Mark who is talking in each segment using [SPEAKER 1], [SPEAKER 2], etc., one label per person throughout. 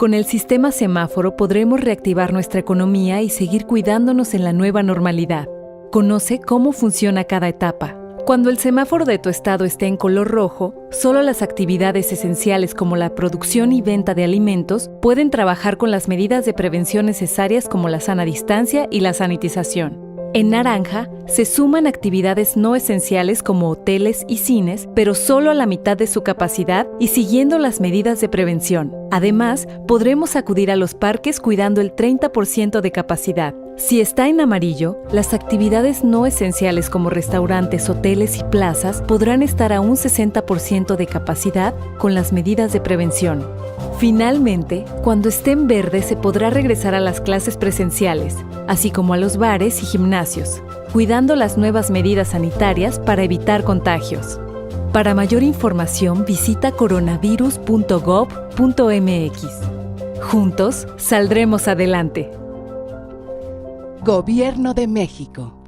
[SPEAKER 1] Con el sistema semáforo podremos reactivar nuestra economía y seguir cuidándonos en la nueva normalidad. Conoce cómo funciona cada etapa. Cuando el semáforo de tu estado esté en color rojo, solo las actividades esenciales como la producción y venta de alimentos pueden trabajar con las medidas de prevención necesarias como la sana distancia y la sanitización. En naranja, se suman actividades no esenciales como hoteles y cines, pero solo a la mitad de su capacidad y siguiendo las medidas de prevención. Además, podremos acudir a los parques cuidando el 30% de capacidad. Si está en amarillo, las actividades no esenciales como restaurantes, hoteles y plazas podrán estar a un 60% de capacidad con las medidas de prevención. Finalmente, cuando esté en verde se podrá regresar a las clases presenciales, así como a los bares y gimnasios, cuidando las nuevas medidas sanitarias para evitar contagios. Para mayor información visita coronavirus.gov.mx. Juntos saldremos adelante.
[SPEAKER 2] Gobierno de México.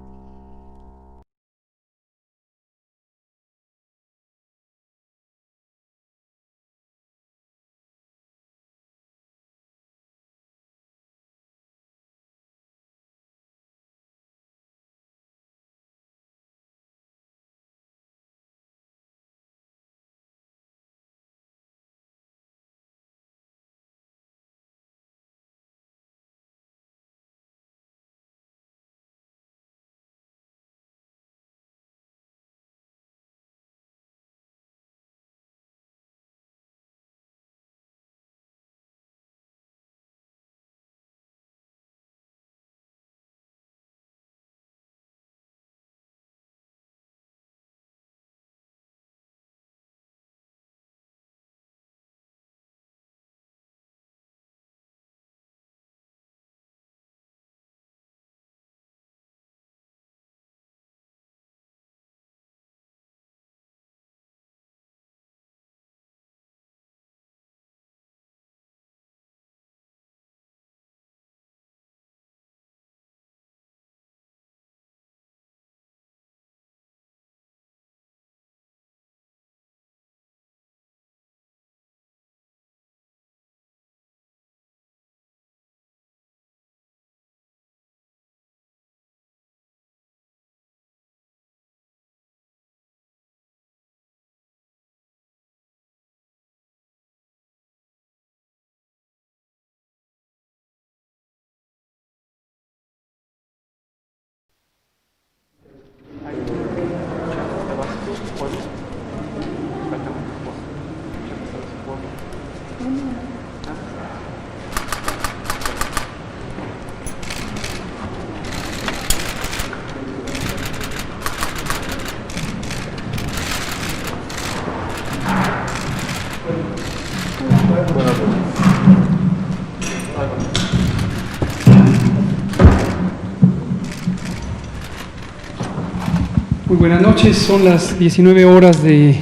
[SPEAKER 3] Muy buenas noches, son las 19 horas de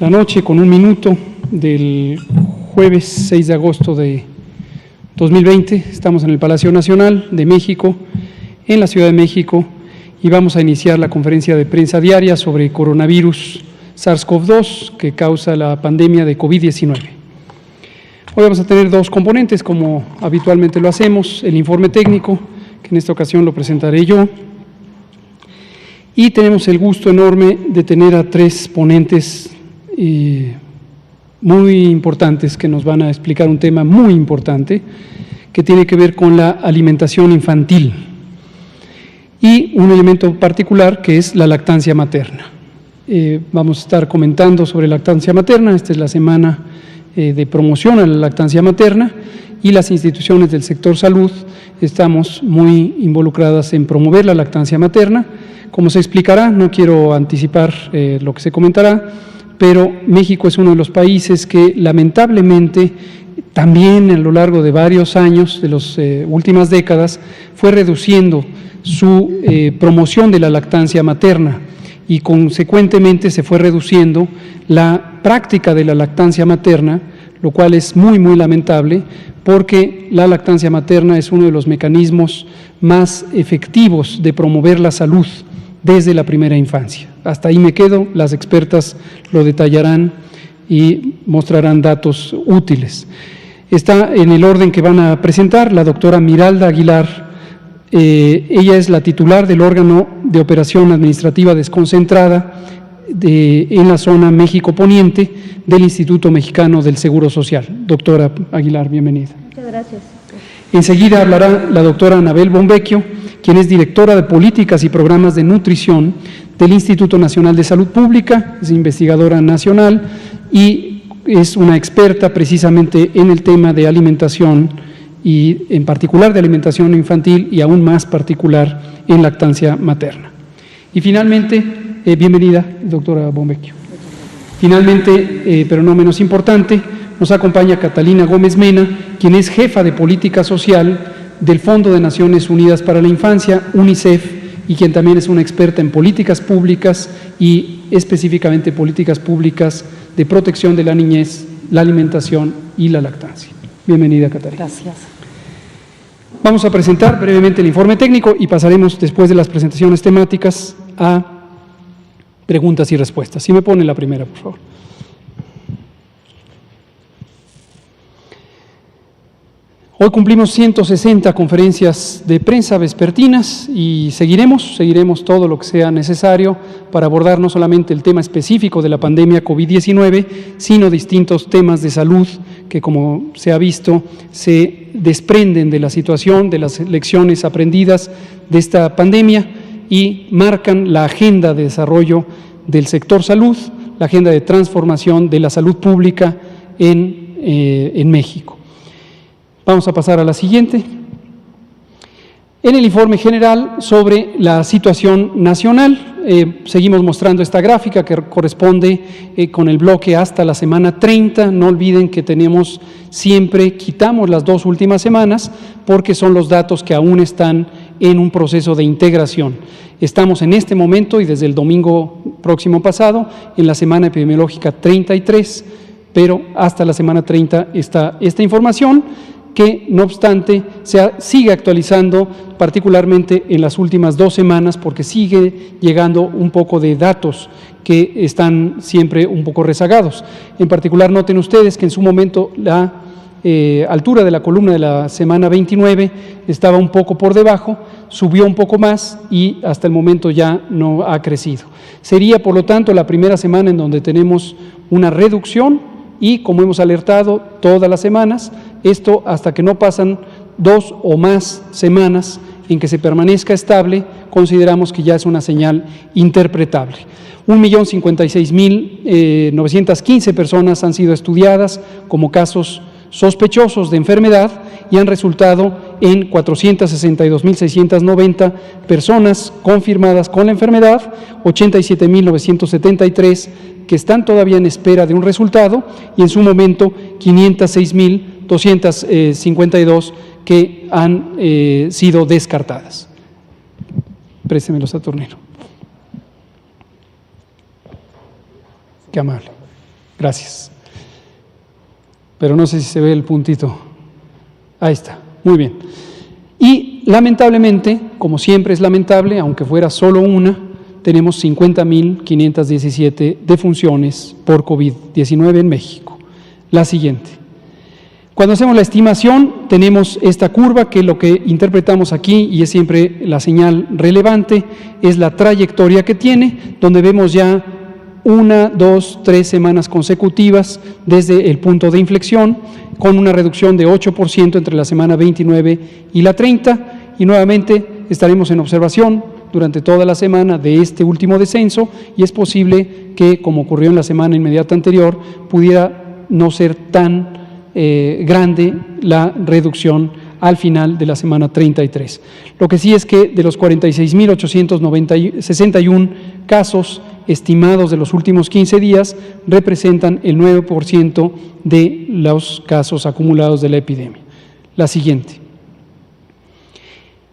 [SPEAKER 3] la noche con 1 minuto del jueves 6 de agosto de 2020. Estamos en el Palacio Nacional de México, en la Ciudad de México, y vamos a iniciar la conferencia de prensa diaria sobre coronavirus SARS-CoV-2 que causa la pandemia de COVID-19. Hoy vamos a tener dos componentes, como habitualmente lo hacemos: el informe técnico, que en esta ocasión lo presentaré yo, y tenemos el gusto enorme de tener a 3 ponentes muy importantes que nos van a explicar un tema muy importante que tiene que ver con la alimentación infantil y un elemento particular que es la lactancia materna. Vamos a estar comentando sobre lactancia materna. Esta es la semana de promoción a la lactancia materna, y las instituciones del sector salud estamos muy involucradas en promover la lactancia materna. Como se explicará, no quiero anticipar lo que se comentará, pero México es uno de los países que lamentablemente también a lo largo de varios años, de las últimas décadas, fue reduciendo su promoción de la lactancia materna, y consecuentemente se fue reduciendo la práctica de la lactancia materna, lo cual es muy, muy lamentable, porque la lactancia materna es uno de los mecanismos más efectivos de promover la salud desde la primera infancia. Hasta ahí me quedo, las expertas lo detallarán y mostrarán datos útiles. Está en el orden que van a presentar la doctora Miralda Aguilar. Ella es la titular del órgano de operación administrativa desconcentrada en la zona México Poniente del Instituto Mexicano del Seguro Social. Doctora Aguilar, bienvenida.
[SPEAKER 2] Muchas gracias.
[SPEAKER 3] Enseguida hablará la doctora Anabel Bombecchio, quien es directora de Políticas y Programas de Nutrición del Instituto Nacional de Salud Pública, es investigadora nacional y es una experta precisamente en el tema de alimentación y en particular de alimentación infantil y aún más particular en lactancia materna. Y finalmente, bienvenida, doctora Bombecchio. Finalmente, pero no menos importante, nos acompaña Catalina Gómez Mena, quien es jefa de Política Social del Fondo de Naciones Unidas para la Infancia, UNICEF, y quien también es una experta en políticas públicas y específicamente políticas públicas de protección de la niñez, la alimentación y la lactancia. Bienvenida, Catalina.
[SPEAKER 1] Gracias.
[SPEAKER 3] Vamos a presentar brevemente el informe técnico y pasaremos después de las presentaciones temáticas a preguntas y respuestas. Si me pone la primera, por favor. Hoy cumplimos 160 conferencias de prensa vespertinas y seguiremos todo lo que sea necesario para abordar no solamente el tema específico de la pandemia COVID-19, sino distintos temas de salud que, como se ha visto, se desprenden de la situación, de las lecciones aprendidas de esta pandemia y marcan la agenda de desarrollo del sector salud, la agenda de transformación de la salud pública en México. Vamos a pasar a la siguiente. En el informe general sobre la situación nacional, seguimos mostrando esta gráfica que corresponde con el bloque hasta la semana 30. No olviden que quitamos las 2 últimas semanas porque son los datos que aún están en un proceso de integración. Estamos en este momento y desde el domingo próximo pasado en la semana epidemiológica 33, pero hasta la semana 30 está esta información, que no obstante sigue actualizando particularmente en las últimas 2 semanas porque sigue llegando un poco de datos que están siempre un poco rezagados. En particular noten ustedes que en su momento la altura de la columna de la semana 29 estaba un poco por debajo, subió un poco más y hasta el momento ya no ha crecido. Sería por lo tanto la primera semana en donde tenemos una reducción. Y como hemos alertado todas las semanas, esto hasta que no pasan 2 o más semanas en que se permanezca estable, consideramos que ya es una señal interpretable. 1.056.915 personas han sido estudiadas como casos sospechosos de enfermedad y han resultado en 462.690 personas confirmadas con la enfermedad, 87.973 que están todavía en espera de un resultado y en su momento 506.252 que han sido descartadas. Préstemelo, Saturnino. Qué amable. Gracias. Pero no sé si se ve el puntito. Ahí está. Muy bien. Y lamentablemente, como siempre es lamentable, aunque fuera solo una, tenemos 50.517 defunciones por COVID-19 en México. La siguiente. Cuando hacemos la estimación, tenemos esta curva que lo que interpretamos aquí, y es siempre la señal relevante, es la trayectoria que tiene, donde vemos ya 1, 2, 3 semanas consecutivas desde el punto de inflexión, con una reducción de 8% entre la semana 29 y la 30, y nuevamente estaremos en observación durante toda la semana de este último descenso, y es posible que, como ocurrió en la semana inmediata anterior, pudiera no ser tan grande la reducción al final de la semana 33. Lo que sí es que de los 46.861 casos estimados de los últimos 15 días, representan el 9% de los casos acumulados de la epidemia. La siguiente.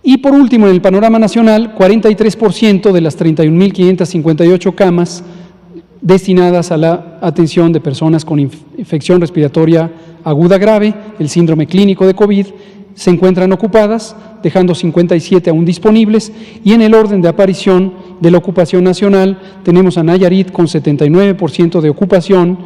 [SPEAKER 3] Y por último, en el panorama nacional, 43% de las 31.558 camas destinadas a la atención de personas con infección respiratoria aguda grave, el síndrome clínico de COVID, se encuentran ocupadas, dejando 57 aún disponibles, y en el orden de aparición de la ocupación nacional tenemos a Nayarit con 79% de ocupación,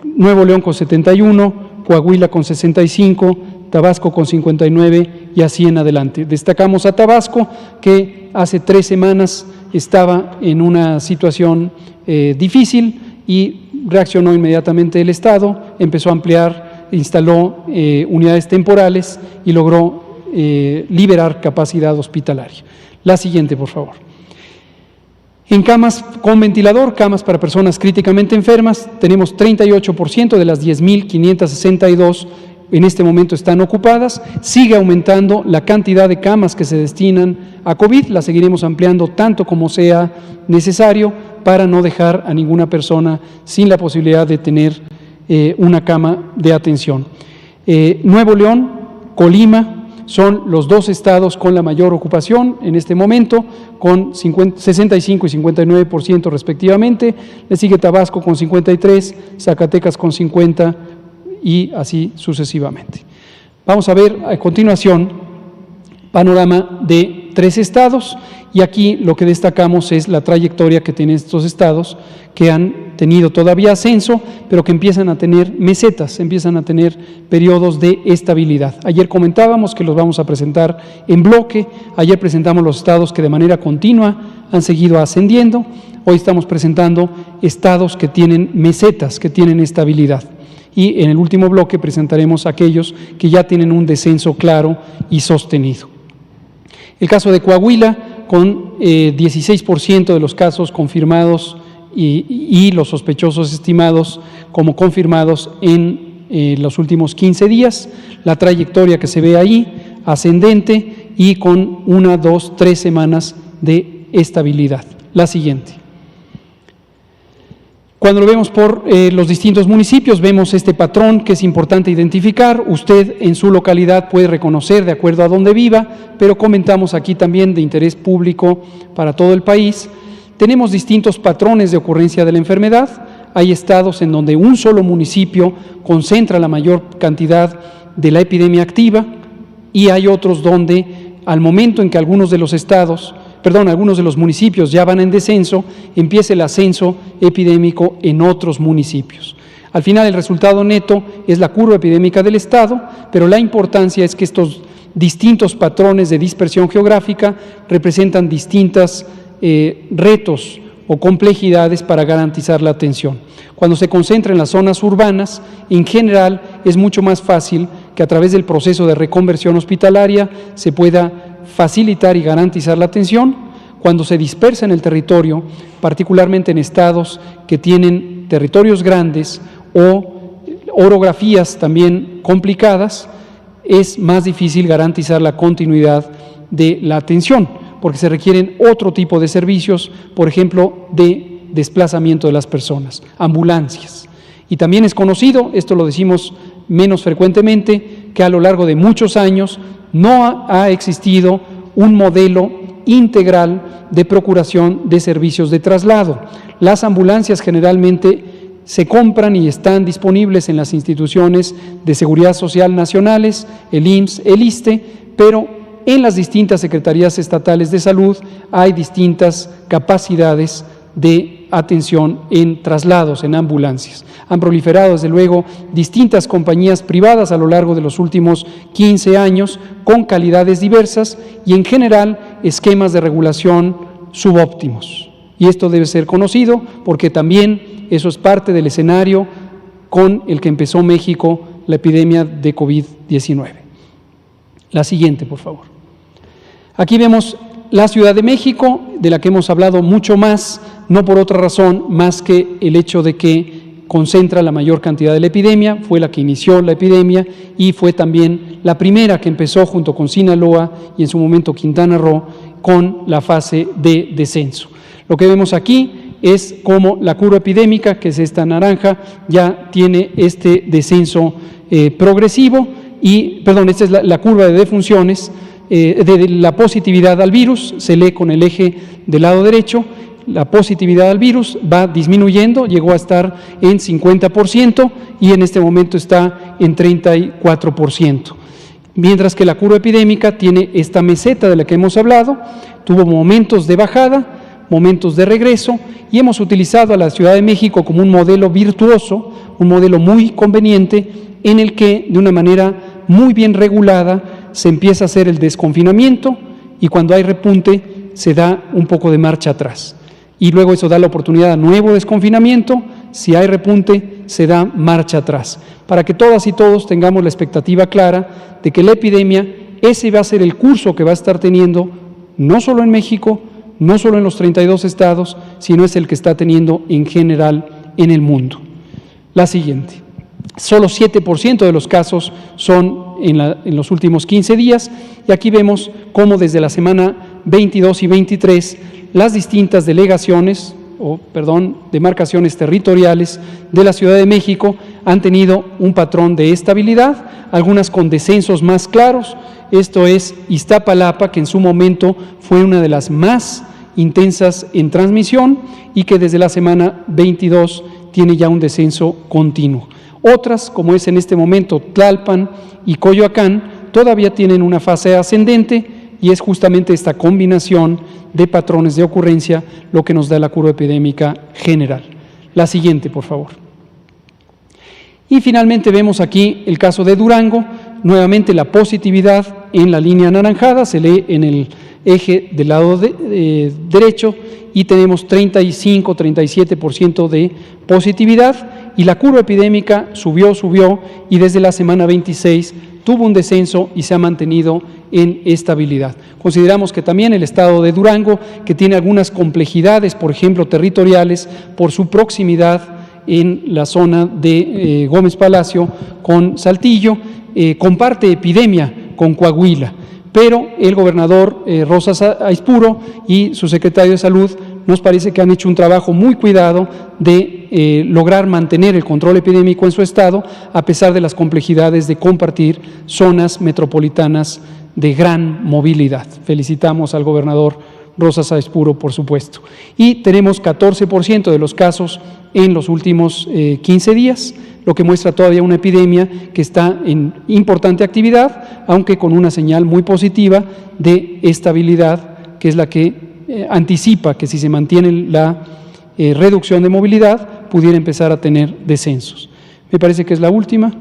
[SPEAKER 3] Nuevo León con 71%, Coahuila con 65, Tabasco con 59 y así en adelante. Destacamos a Tabasco, que hace 3 semanas estaba en una situación difícil y reaccionó inmediatamente el Estado, empezó a ampliar, instaló unidades temporales y logró liberar capacidad hospitalaria. La siguiente, por favor. En camas con ventilador, camas para personas críticamente enfermas, tenemos 38% de las 10.562 en este momento están ocupadas. Sigue aumentando la cantidad de camas que se destinan a COVID, la seguiremos ampliando tanto como sea necesario para no dejar a ninguna persona sin la posibilidad de tener una cama de atención. Nuevo León, Colima, son los 2 estados con la mayor ocupación en este momento, con 65 y 59% respectivamente. Le sigue Tabasco con 53, Zacatecas con 50 y así sucesivamente. Vamos a ver a continuación panorama de 3 estados y aquí lo que destacamos es la trayectoria que tienen estos estados que han tenido todavía ascenso, pero que empiezan a tener mesetas, empiezan a tener periodos de estabilidad. Ayer comentábamos que los vamos a presentar en bloque, ayer presentamos los estados que de manera continua han seguido ascendiendo, hoy estamos presentando estados que tienen mesetas, que tienen estabilidad. Y en el último bloque presentaremos aquellos que ya tienen un descenso claro y sostenido. El caso de Coahuila, con 16% de los casos confirmados y los sospechosos estimados como confirmados en los últimos 15 días, la trayectoria que se ve ahí, ascendente y con 1, 2, 3 semanas de estabilidad. La siguiente. Cuando lo vemos por los distintos municipios, vemos este patrón que es importante identificar. Usted en su localidad puede reconocer de acuerdo a donde viva, pero comentamos aquí también de interés público para todo el país. Tenemos distintos patrones de ocurrencia de la enfermedad. Hay estados en donde un solo municipio concentra la mayor cantidad de la epidemia activa y hay otros donde al momento en que algunos de los municipios ya van en descenso, empieza el ascenso epidémico en otros municipios. Al final el resultado neto es la curva epidémica del estado, pero la importancia es que estos distintos patrones de dispersión geográfica representan distintos retos o complejidades para garantizar la atención. Cuando se concentra en las zonas urbanas, en general es mucho más fácil que a través del proceso de reconversión hospitalaria se pueda facilitar y garantizar la atención. Cuando se dispersa en el territorio, particularmente en estados que tienen territorios grandes o orografías también complicadas, es más difícil garantizar la continuidad de la atención, porque se requieren otro tipo de servicios, por ejemplo, de desplazamiento de las personas, ambulancias. Y también es conocido, esto lo decimos menos frecuentemente, que a lo largo de muchos años no ha existido un modelo integral de procuración de servicios de traslado. Las ambulancias generalmente se compran y están disponibles en las instituciones de seguridad social nacionales, el IMSS, el ISSSTE, pero en las distintas secretarías estatales de salud hay distintas capacidades de atención en traslados, en ambulancias. Han proliferado, desde luego, distintas compañías privadas a lo largo de los últimos 15 años con calidades diversas y, en general, esquemas de regulación subóptimos. Y esto debe ser conocido porque también eso es parte del escenario con el que empezó México la epidemia de COVID-19. La siguiente, por favor. Aquí vemos la Ciudad de México, de la que hemos hablado mucho más, no por otra razón más que el hecho de que concentra la mayor cantidad de la epidemia, fue la que inició la epidemia y fue también la primera que empezó junto con Sinaloa y en su momento Quintana Roo con la fase de descenso. Lo que vemos aquí es cómo la curva epidémica, que es esta naranja, ya tiene este descenso progresivo y, esta es la curva de defunciones, de la positividad al virus, se lee con el eje del lado derecho, la positividad al virus va disminuyendo, llegó a estar en 50% y en este momento está en 34%. Mientras que la curva epidémica tiene esta meseta de la que hemos hablado, tuvo momentos de bajada, momentos de regreso y hemos utilizado a la Ciudad de México como un modelo virtuoso, un modelo muy conveniente en el que de una manera muy bien regulada se empieza a hacer el desconfinamiento y cuando hay repunte se da un poco de marcha atrás. Y luego eso da la oportunidad a nuevo desconfinamiento, si hay repunte se da marcha atrás, para que todas y todos tengamos la expectativa clara de que la epidemia, ese va a ser el curso que va a estar teniendo no solo en México, no solo en los 32 estados, sino es el que está teniendo en general en el mundo. La siguiente. Solo 7% de los casos son en los últimos 15 días y aquí vemos cómo desde la semana 22 y 23 las distintas delegaciones, demarcaciones territoriales de la Ciudad de México han tenido un patrón de estabilidad, algunas con descensos más claros. Esto es Iztapalapa, que en su momento fue una de las más intensas en transmisión y que desde la semana 22 tiene ya un descenso continuo. Otras, como es en este momento Tlalpan y Coyoacán, todavía tienen una fase ascendente y es justamente esta combinación de patrones de ocurrencia lo que nos da la curva epidémica general. La siguiente, por favor. Y finalmente vemos aquí el caso de Durango, nuevamente la positividad en la línea anaranjada, se lee en el eje del lado derecho y tenemos 35-37% de positividad y la curva epidémica subió y desde la semana 26 tuvo un descenso y se ha mantenido en estabilidad. Consideramos que también el estado de Durango, que tiene algunas complejidades, por ejemplo, territoriales, por su proximidad en la zona de Gómez Palacio con Saltillo, comparte epidemia con Coahuila, pero el gobernador Rosas Aispuro y su secretario de Salud nos parece que han hecho un trabajo muy cuidado de lograr mantener el control epidémico en su estado, a pesar de las complejidades de compartir zonas metropolitanas de gran movilidad. Felicitamos al gobernador Rosas Aispuro, por supuesto. Y tenemos 14% de los casos en los últimos 15 días, lo que muestra todavía una epidemia que está en importante actividad, aunque con una señal muy positiva de estabilidad, que es la que anticipa que si se mantiene la reducción de movilidad, pudiera empezar a tener descensos. Me parece que es la última.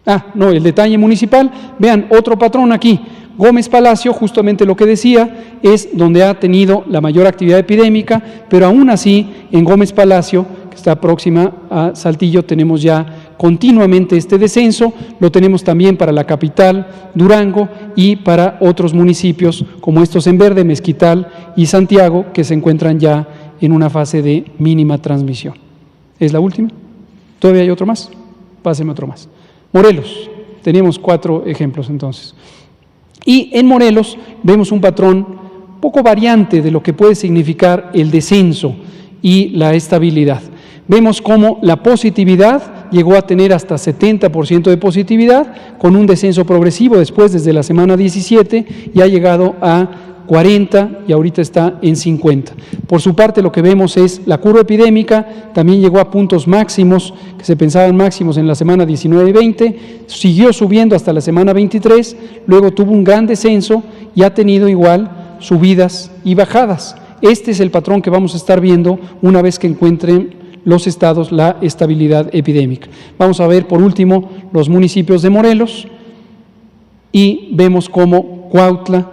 [SPEAKER 3] El detalle municipal. Vean, otro patrón aquí. Gómez Palacio, justamente lo que decía, es donde ha tenido la mayor actividad epidémica, pero aún así, en Gómez Palacio, que está próxima a Saltillo, tenemos ya continuamente este descenso, lo tenemos también para la capital, Durango, y para otros municipios, como estos en verde, Mezquital y Santiago, que se encuentran ya en una fase de mínima transmisión. ¿Es la última? ¿Todavía hay otro más? Páseme otro más. Morelos, teníamos 4 ejemplos entonces. Y en Morelos vemos un patrón poco variante de lo que puede significar el descenso y la estabilidad. Vemos cómo la positividad llegó a tener hasta 70% de positividad, con un descenso progresivo después desde la semana 17 y ha llegado a 40 y ahorita está en 50. Por su parte, lo que vemos es la curva epidémica, también llegó a puntos máximos, que se pensaban máximos en la semana 19 y 20, siguió subiendo hasta la semana 23, luego tuvo un gran descenso y ha tenido igual subidas y bajadas. Este es el patrón que vamos a estar viendo una vez que encuentren los estados la estabilidad epidémica. Vamos a ver por último los municipios de Morelos y vemos cómo Cuautla,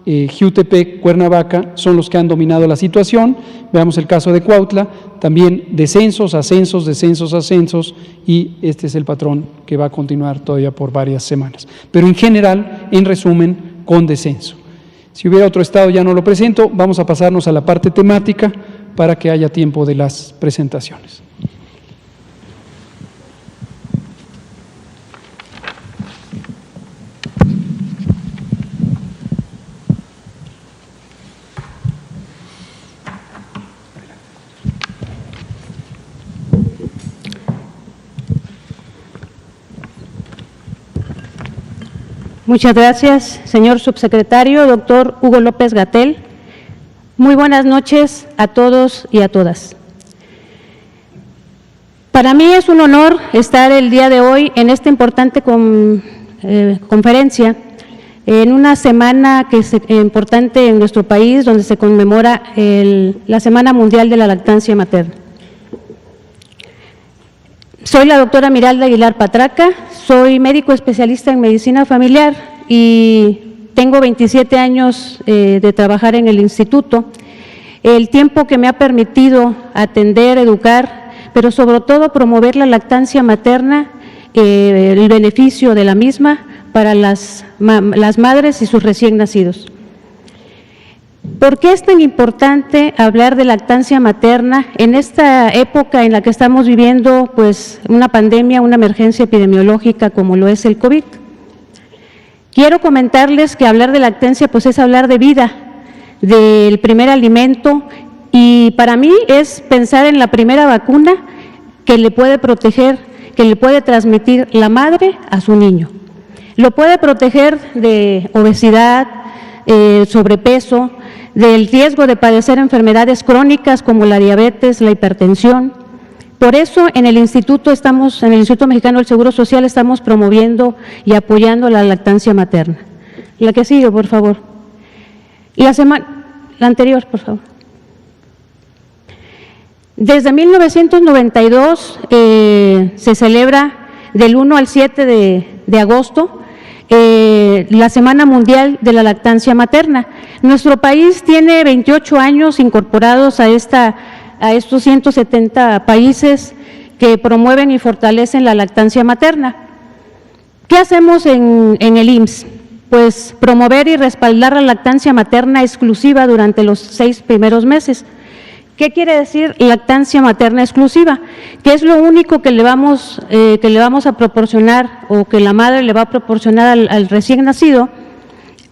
[SPEAKER 3] Jiutepec, Cuernavaca son los que han dominado la situación. Veamos el caso de Cuautla, también descensos, ascensos, descensos, ascensos, y este es el patrón que va a continuar todavía por varias semanas. Pero en general, en resumen, con descenso. Si hubiera otro estado ya no lo presento, vamos a pasarnos a la parte temática para que haya tiempo de las presentaciones.
[SPEAKER 2] Muchas gracias, señor subsecretario, doctor Hugo López-Gatell. Muy buenas noches a todos y a todas. Para mí es un honor estar el día de hoy en esta importante conferencia, en una semana que es importante en nuestro país, donde se conmemora la Semana Mundial de la Lactancia Materna. Soy la doctora Miralda Aguilar Patraca, soy médico especialista en medicina familiar y tengo 27 años de trabajar en el instituto. El tiempo que me ha permitido atender, educar, pero sobre todo promover la lactancia materna, el beneficio de la misma para las madres y sus recién nacidos. ¿Por qué es tan importante hablar de lactancia materna en esta época en la que estamos viviendo pues una pandemia, una emergencia epidemiológica como lo es el COVID? Quiero comentarles que hablar de lactancia pues es hablar de vida, del primer alimento, y para mí es pensar en la primera vacuna que le puede proteger, que le puede transmitir la madre a su niño. Lo puede proteger de obesidad, sobrepeso, del riesgo de padecer enfermedades crónicas como la diabetes, la hipertensión. Por eso en el Instituto Mexicano del Seguro Social estamos promoviendo y apoyando la lactancia materna. La que sigue, por favor. La anterior, por favor. Desde 1992 se celebra del 1 al 7 de agosto la Semana Mundial de la Lactancia Materna. Nuestro país tiene 28 años incorporados a estos 170 países que promueven y fortalecen la lactancia materna. ¿Qué hacemos en el IMSS? Pues promover y respaldar la lactancia materna exclusiva durante los 6 primeros meses. ¿Qué quiere decir lactancia materna exclusiva? Que es lo único que le vamos a proporcionar o que la madre le va a proporcionar al recién nacido.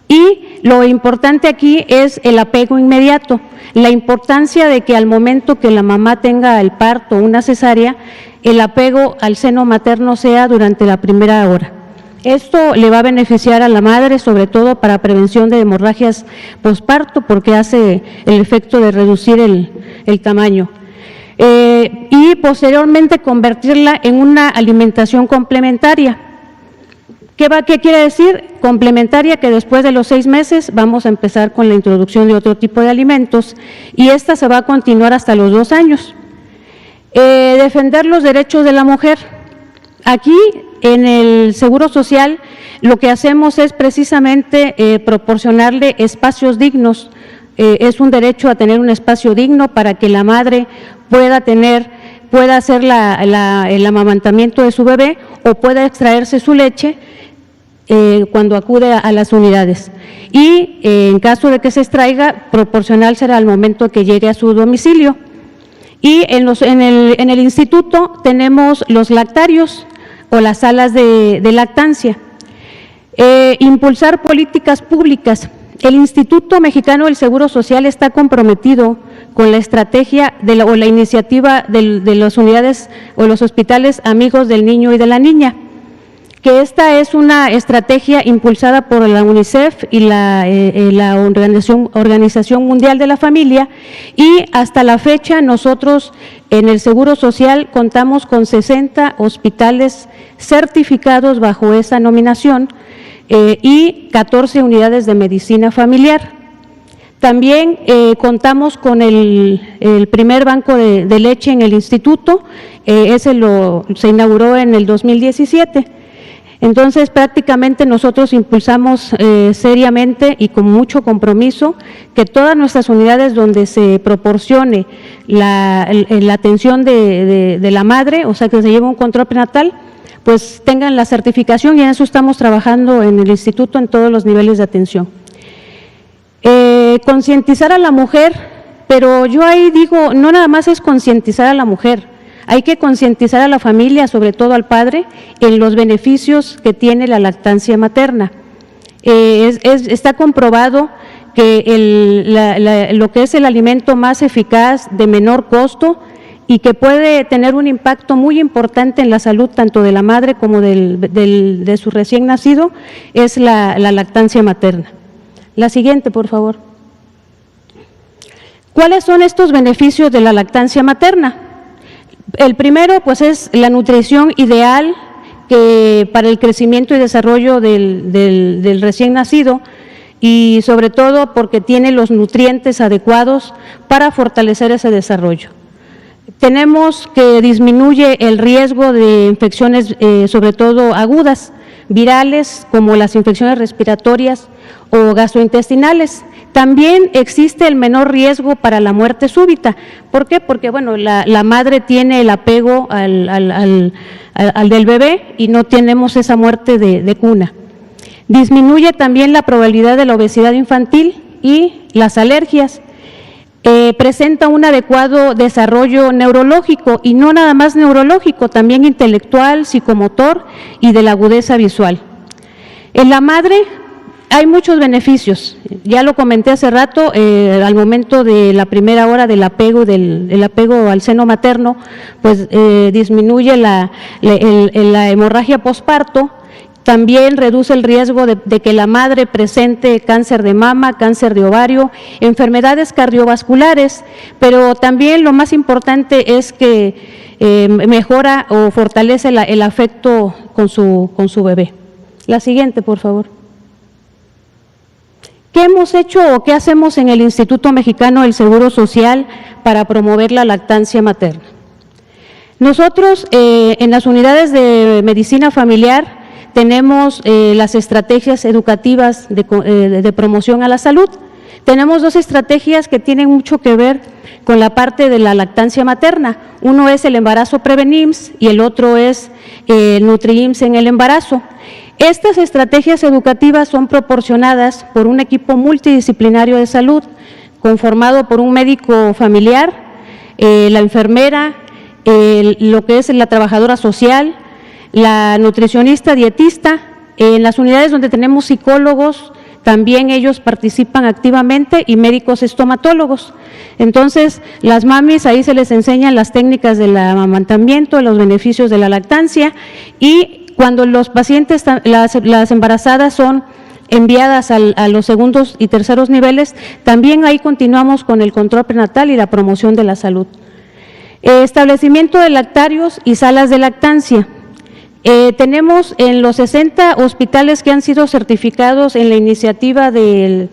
[SPEAKER 2] Y lo importante aquí es el apego inmediato, la importancia de que al momento que la mamá tenga el parto o una cesárea, el apego al seno materno sea durante la primera hora. Esto le va a beneficiar a la madre, sobre todo para prevención de hemorragias posparto, porque hace el efecto de reducir el tamaño. Y posteriormente convertirla en una alimentación complementaria. ¿Qué quiere decir? Complementaria, que después de los 6 meses vamos a empezar con la introducción de otro tipo de alimentos y esta se va a continuar hasta los 2 años. Defender los derechos de la mujer. Aquí en el Seguro Social lo que hacemos es precisamente proporcionarle espacios dignos. Es un derecho a tener un espacio digno para que la madre pueda hacer el amamantamiento de su bebé o pueda extraerse su leche cuando acude a las unidades. Y en caso de que se extraiga, proporcionársela al momento que llegue a su domicilio. Y en el instituto tenemos los lactarios o las salas de lactancia. Impulsar políticas públicas. El Instituto Mexicano del Seguro Social está comprometido con la estrategia o la iniciativa de las unidades o los hospitales amigos del niño y de la niña, que esta es una estrategia impulsada por la UNICEF y la Organización Mundial de la Familia, y hasta la fecha nosotros en el Seguro Social contamos con 60 hospitales certificados bajo esa nominación y 14 unidades de medicina familiar. También contamos con el primer banco de leche en el instituto, ese se inauguró en el 2017. Entonces, prácticamente nosotros impulsamos seriamente y con mucho compromiso que todas nuestras unidades donde se proporcione la atención de la madre, o sea, que se lleve un control prenatal, pues tengan la certificación, y en eso estamos trabajando en el instituto en todos los niveles de atención. Concientizar a la mujer, pero yo ahí digo, no nada más es concientizar a la mujer, hay que concientizar a la familia, sobre todo al padre, en los beneficios que tiene la lactancia materna. Está comprobado que lo que es el alimento más eficaz, de menor costo, y que puede tener un impacto muy importante en la salud tanto de la madre como de su recién nacido, es la lactancia materna. La siguiente, por favor. ¿Cuáles son estos beneficios de la lactancia materna? El primero, pues, es la nutrición ideal para el crecimiento y desarrollo del recién nacido, y sobre todo porque tiene los nutrientes adecuados para fortalecer ese desarrollo. Tenemos que disminuye el riesgo de infecciones, sobre todo agudas, virales, como las infecciones respiratorias o gastrointestinales. También existe el menor riesgo para la muerte súbita. ¿Por qué? Porque, bueno, la madre tiene el apego al del bebé y no tenemos esa muerte de cuna. Disminuye también la probabilidad de la obesidad infantil y las alergias. Presenta un adecuado desarrollo neurológico, y no nada más neurológico, también intelectual, psicomotor y de la agudeza visual. En la madre hay muchos beneficios, ya lo comenté hace rato, al momento de la primera hora del apego, el apego al seno materno, pues disminuye la hemorragia posparto. También reduce el riesgo de que la madre presente cáncer de mama, cáncer de ovario, enfermedades cardiovasculares, pero también lo más importante es que mejora o fortalece el afecto con su bebé. La siguiente, por favor. ¿Qué hemos hecho o qué hacemos en el Instituto Mexicano del Seguro Social para promover la lactancia materna? Nosotros en las unidades de medicina familiar tenemos las estrategias educativas de promoción a la salud. Tenemos dos estrategias que tienen mucho que ver con la parte de la lactancia materna. Uno es el embarazo Prevenims y el otro es Nutri-IMSS en el embarazo. Estas estrategias educativas son proporcionadas por un equipo multidisciplinario de salud, conformado por un médico familiar, la enfermera, lo que es la trabajadora social, la nutricionista, dietista. En las unidades donde tenemos psicólogos, también ellos participan activamente, y médicos estomatólogos. Entonces, las mamis, ahí se les enseñan las técnicas del amamantamiento, los beneficios de la lactancia, y cuando los pacientes, las embarazadas son enviadas a los segundos y terceros niveles, también ahí continuamos con el control prenatal y la promoción de la salud. Establecimiento de lactarios y salas de lactancia. Tenemos en los 60 hospitales que han sido certificados en la iniciativa de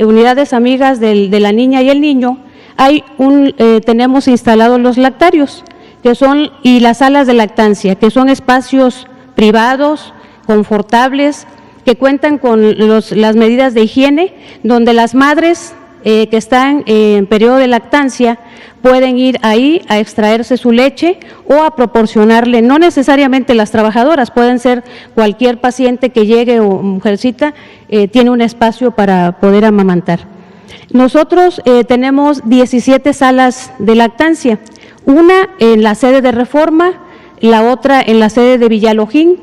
[SPEAKER 2] unidades amigas de la niña y el niño, tenemos instalados los lactarios, y las salas de lactancia, que son espacios privados, confortables, que cuentan con las medidas de higiene, donde las madres que están en periodo de lactancia pueden ir ahí a extraerse su leche o a proporcionarle, no necesariamente las trabajadoras, pueden ser cualquier paciente que llegue o mujercita, tiene un espacio para poder amamantar. Nosotros tenemos 17 salas de lactancia, una en la sede de Reforma, la otra en la sede de Villalojín,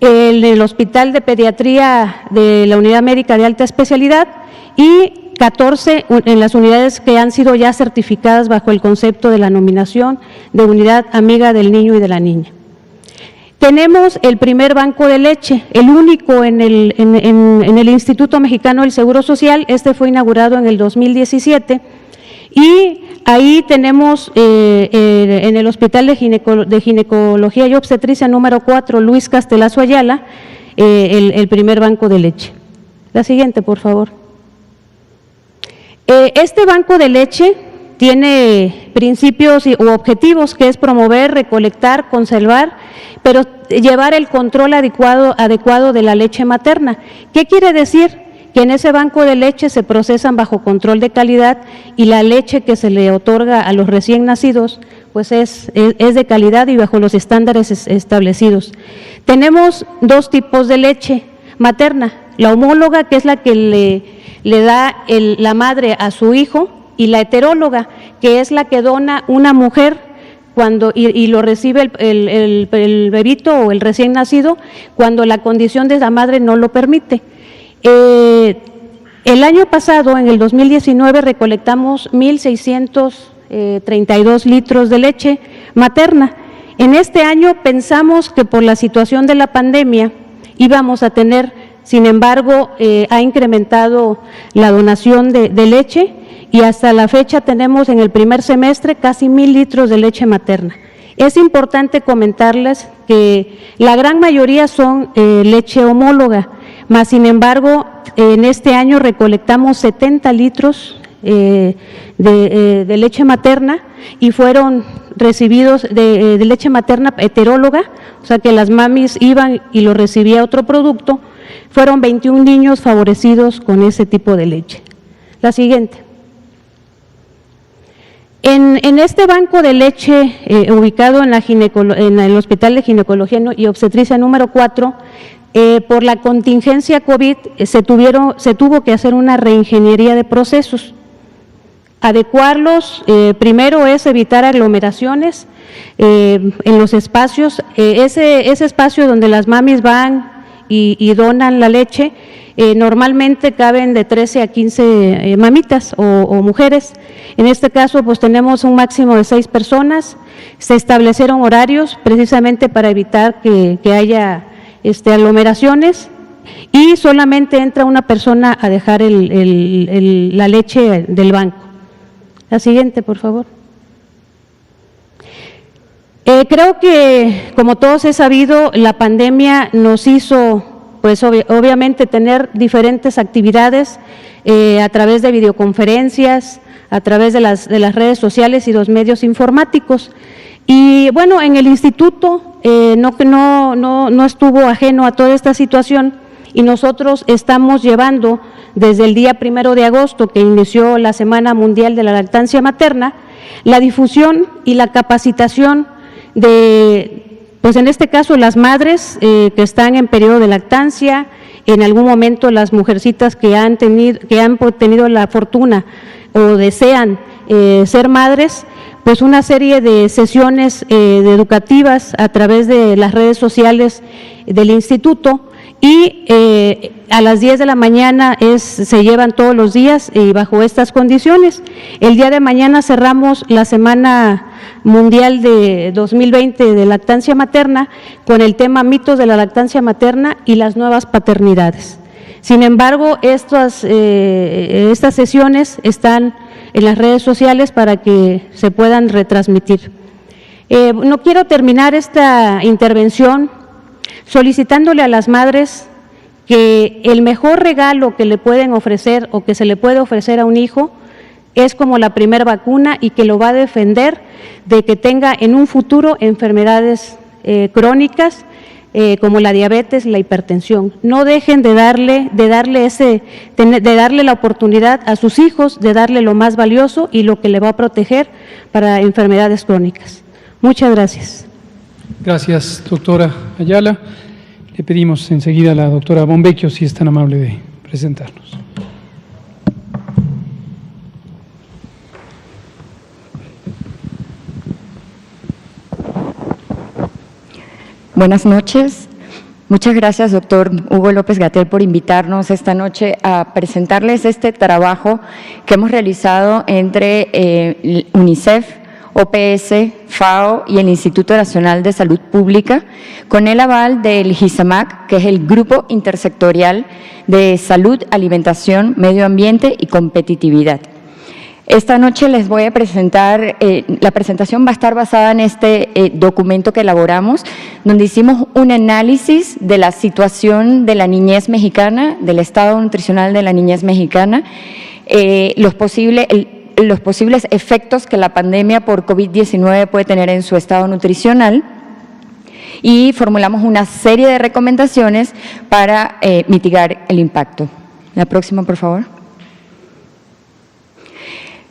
[SPEAKER 2] el Hospital de Pediatría de la Unidad Médica de Alta Especialidad, y 14 en las unidades que han sido ya certificadas bajo el concepto de la nominación de unidad amiga del niño y de la niña. Tenemos el primer banco de leche, el único en el Instituto Mexicano del Seguro Social. Este fue inaugurado en el 2017, y ahí tenemos en el Hospital de Ginecología y Obstetricia número 4, Luis Castelazo Ayala, el primer banco de leche. La siguiente, por favor. Este banco de leche tiene principios u objetivos, que es promover, recolectar, conservar, pero llevar el control adecuado de la leche materna. ¿Qué quiere decir? Que en ese banco de leche se procesan bajo control de calidad, y la leche que se le otorga a los recién nacidos pues es de calidad y bajo los estándares establecidos. Tenemos dos tipos de leche materna: la homóloga, que es la que le da la madre a su hijo, y la heteróloga, que es la que dona una mujer y lo recibe el bebito o el recién nacido cuando la condición de la madre no lo permite. El año pasado, en el 2019, recolectamos 1,632 litros de leche materna. En este año pensamos que por la situación de la pandemia íbamos a tener, sin embargo, ha incrementado la donación de leche, y hasta la fecha tenemos en el primer semestre casi 1,000 litros de leche materna. Es importante comentarles que la gran mayoría son leche homóloga, mas sin embargo en este año recolectamos 70 litros de leche materna y fueron recibidos de leche materna heteróloga, o sea que las mamis iban y lo recibía otro producto. Fueron 21 niños favorecidos con ese tipo de leche. La siguiente. En este banco de leche ubicado en el Hospital de Ginecología y Obstetricia número 4, por la contingencia COVID se tuvo que hacer una reingeniería de procesos. Adecuarlos, primero es evitar aglomeraciones en los espacios, ese espacio donde las mamis van y donan la leche, normalmente caben de 13 a 15 mamitas o mujeres. En este caso, pues tenemos un máximo de 6 personas. Se establecieron horarios precisamente para evitar que haya aglomeraciones y solamente entra una persona a dejar la leche del banco. La siguiente, por favor. Creo que, como todos he sabido, la pandemia nos hizo, pues obviamente, tener diferentes actividades a través de videoconferencias, a través de las redes sociales y los medios informáticos. Y bueno, en el instituto no estuvo ajeno a toda esta situación y nosotros estamos llevando desde el día 1 de agosto, que inició la Semana Mundial de la Lactancia Materna, la difusión y la capacitación de, pues en este caso, las madres que están en periodo de lactancia, en algún momento las mujercitas que han tenido la fortuna o desean ser madres, pues una serie de sesiones educativas a través de las redes sociales del instituto y a las 10 de la mañana se llevan todos los días y bajo estas condiciones. El día de mañana cerramos la Semana Mundial de 2020 de Lactancia Materna con el tema mitos de la lactancia materna y las nuevas paternidades. Sin embargo, estas sesiones están en las redes sociales para que se puedan retransmitir. No quiero terminar esta intervención solicitándole a las madres que el mejor regalo que le pueden ofrecer o que se le puede ofrecer a un hijo es como la primera vacuna y que lo va a defender de que tenga en un futuro enfermedades crónicas como la diabetes y la hipertensión. No dejen de darle la oportunidad a sus hijos de darle lo más valioso y lo que le va a proteger para enfermedades crónicas. Muchas gracias.
[SPEAKER 3] Gracias, doctora Ayala. Le pedimos enseguida a la doctora Bonvecchio si es tan amable de presentarnos.
[SPEAKER 4] Buenas noches. Muchas gracias, doctor Hugo López-Gatell, por invitarnos esta noche a presentarles este trabajo que hemos realizado entre UNICEF, OPS, FAO y el Instituto Nacional de Salud Pública, con el aval del GISAMAC, que es el Grupo Intersectorial de Salud, Alimentación, Medio Ambiente y Competitividad. Esta noche les voy a presentar, la presentación va a estar basada en este documento que elaboramos, donde hicimos un análisis de la situación de la niñez mexicana, del estado nutricional de la niñez mexicana, los posibles efectos que la pandemia por COVID-19 puede tener en su estado nutricional y formulamos una serie de recomendaciones para mitigar el impacto. La próxima, por favor.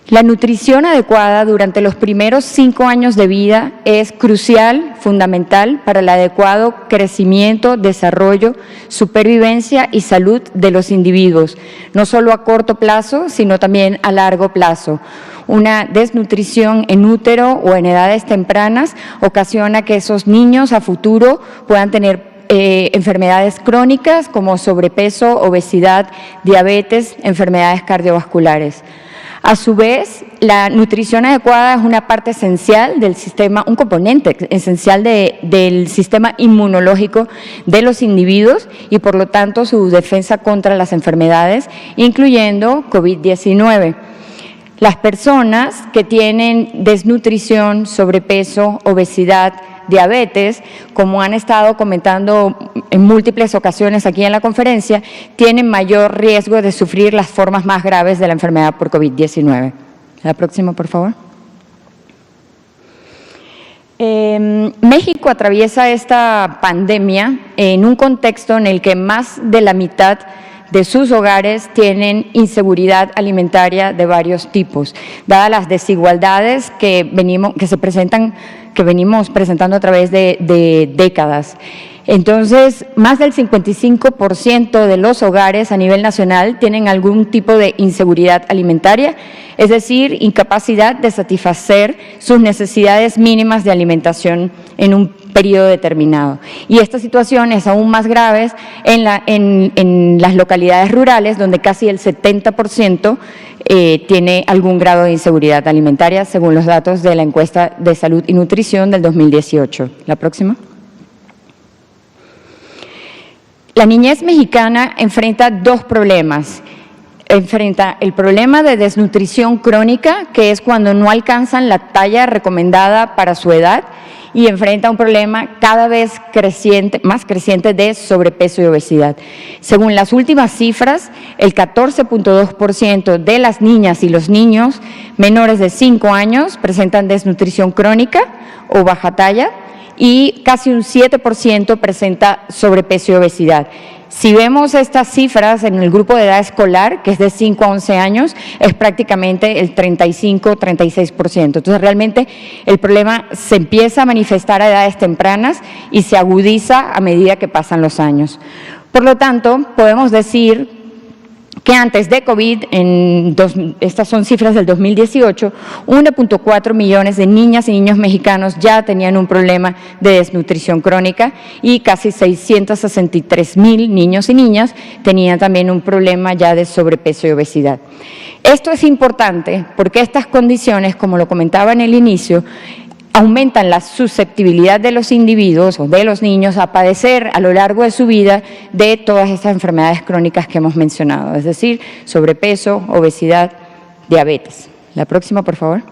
[SPEAKER 4] La nutrición adecuada durante los primeros 5 años de vida es crucial, fundamental para el adecuado crecimiento, desarrollo, supervivencia y salud de los individuos, no solo a corto plazo, sino también a largo plazo. Una desnutrición en útero o en edades tempranas ocasiona que esos niños a futuro puedan tener enfermedades crónicas como sobrepeso, obesidad, diabetes, enfermedades cardiovasculares. A su vez, la nutrición adecuada es una parte esencial del sistema, un componente esencial del sistema inmunológico de los individuos y, por lo tanto, su defensa contra las enfermedades, incluyendo COVID-19. Las personas que tienen desnutrición, sobrepeso, obesidad, diabetes, como han estado comentando en múltiples ocasiones aquí en la conferencia, tienen mayor riesgo de sufrir las formas más graves de la enfermedad por COVID-19. La próxima, por favor. México atraviesa esta pandemia en un contexto en el que más de la mitad de sus hogares tienen inseguridad alimentaria de varios tipos, dadas las desigualdades que venimos presentando a través de décadas. Entonces, más del 55% de los hogares a nivel nacional tienen algún tipo de inseguridad alimentaria, es decir, incapacidad de satisfacer sus necesidades mínimas de alimentación en un periodo determinado. Y esta situación es aún más grave en las localidades rurales, donde casi el 70% tiene algún grado de inseguridad alimentaria, según los datos de la encuesta de salud y nutrición del 2018. La próxima. La niñez mexicana enfrenta dos problemas. Enfrenta el problema de desnutrición crónica, que es cuando no alcanzan la talla recomendada para su edad, y enfrenta un problema cada vez más creciente de sobrepeso y obesidad. Según las últimas cifras, el 14.2% de las niñas y los niños menores de 5 años presentan desnutrición crónica o baja talla, y casi un 7% presenta sobrepeso y obesidad. Si vemos estas cifras en el grupo de edad escolar, que es de 5 a 11 años, es prácticamente el 35-36%. Entonces, realmente el problema se empieza a manifestar a edades tempranas y se agudiza a medida que pasan los años. Por lo tanto, podemos decir que antes de COVID, estas son cifras del 2018, 1.4 millones de niñas y niños mexicanos ya tenían un problema de desnutrición crónica y casi 663,000 niños y niñas tenían también un problema ya de sobrepeso y obesidad. Esto es importante porque estas condiciones, como lo comentaba en el inicio, aumentan la susceptibilidad de los individuos o de los niños a padecer a lo largo de su vida de todas estas enfermedades crónicas que hemos mencionado, es decir, sobrepeso, obesidad, diabetes. La próxima, por favor.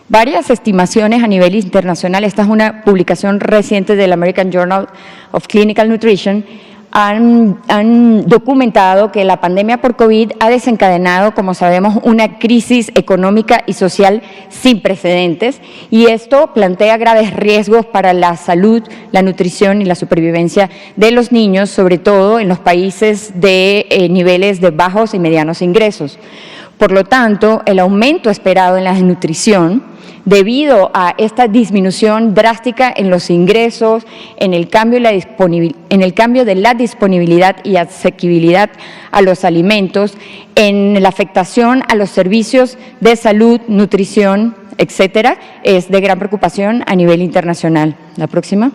[SPEAKER 4] Varias estimaciones a nivel internacional, esta es una publicación reciente del American Journal of Clinical Nutrition, han documentado que la pandemia por COVID ha desencadenado, como sabemos, una crisis económica y social sin precedentes, y esto plantea graves riesgos para la salud, la nutrición y la supervivencia de los niños, sobre todo en los países de niveles de bajos y medianos ingresos. Por lo tanto, el aumento esperado en la desnutrición, debido a esta disminución drástica en los ingresos, en el cambio de la disponibilidad y asequibilidad a los alimentos, en la afectación a los servicios de salud, nutrición, etcétera, es de gran preocupación a nivel internacional. La próxima.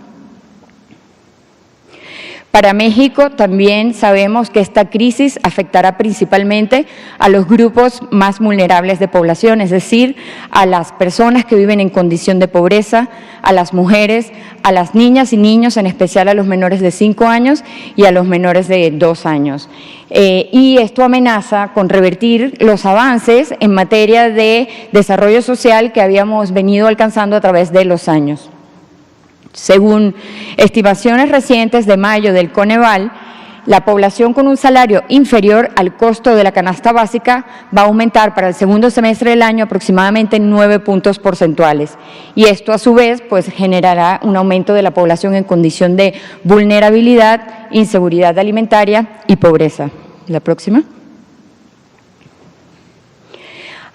[SPEAKER 4] Para México también sabemos que esta crisis afectará principalmente a los grupos más vulnerables de población, es decir, a las personas que viven en condición de pobreza, a las mujeres, a las niñas y niños, en especial a los menores de 5 años y a los menores de 2 años. Y esto amenaza con revertir los avances en materia de desarrollo social que habíamos venido alcanzando a través de los años. Según estimaciones recientes de mayo del Coneval, la población con un salario inferior al costo de la canasta básica va a aumentar para el segundo semestre del año aproximadamente 9 puntos porcentuales. Y esto a su vez pues generará un aumento de la población en condición de vulnerabilidad, inseguridad alimentaria y pobreza. La próxima.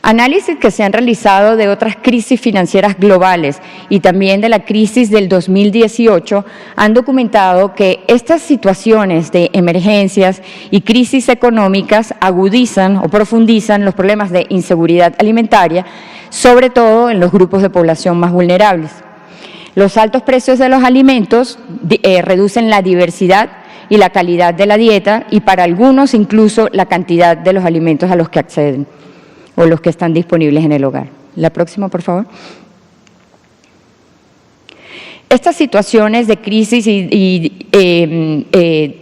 [SPEAKER 4] Análisis que se han realizado de otras crisis financieras globales y también de la crisis del 2018 han documentado que estas situaciones de emergencias y crisis económicas agudizan o profundizan los problemas de inseguridad alimentaria, sobre todo en los grupos de población más vulnerables. Los altos precios de los alimentos reducen la diversidad y la calidad de la dieta y para algunos incluso la cantidad de los alimentos a los que acceden o los que están disponibles en el hogar. La próxima, por favor. Estas situaciones de crisis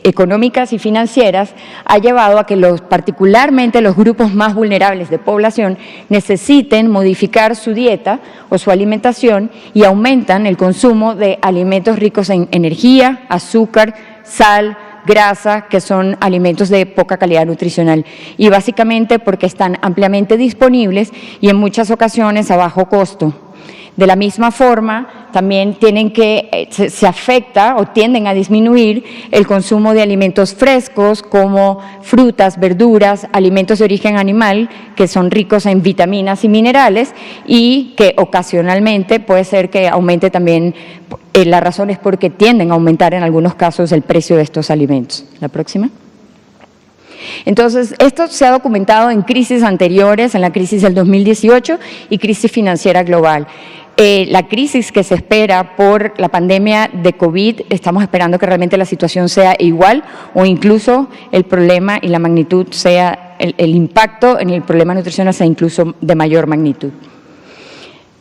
[SPEAKER 4] económicas y financieras ha llevado a que particularmente los grupos más vulnerables de población necesiten modificar su dieta o su alimentación y aumentan el consumo de alimentos ricos en energía, azúcar, sal, grasa, que son alimentos de poca calidad nutricional, y básicamente porque están ampliamente disponibles y en muchas ocasiones a bajo costo. De la misma forma, también se afecta o tienden a disminuir el consumo de alimentos frescos como frutas, verduras, alimentos de origen animal que son ricos en vitaminas y minerales y que ocasionalmente puede ser que aumente también, la razón es porque tienden a aumentar en algunos casos el precio de estos alimentos. La próxima. Entonces, esto se ha documentado en crisis anteriores, en la crisis del 2018 y crisis financiera global. La crisis que se espera por la pandemia de COVID, estamos esperando que realmente la situación sea igual o incluso el problema y la magnitud sea, el impacto en el problema nutricional sea incluso de mayor magnitud.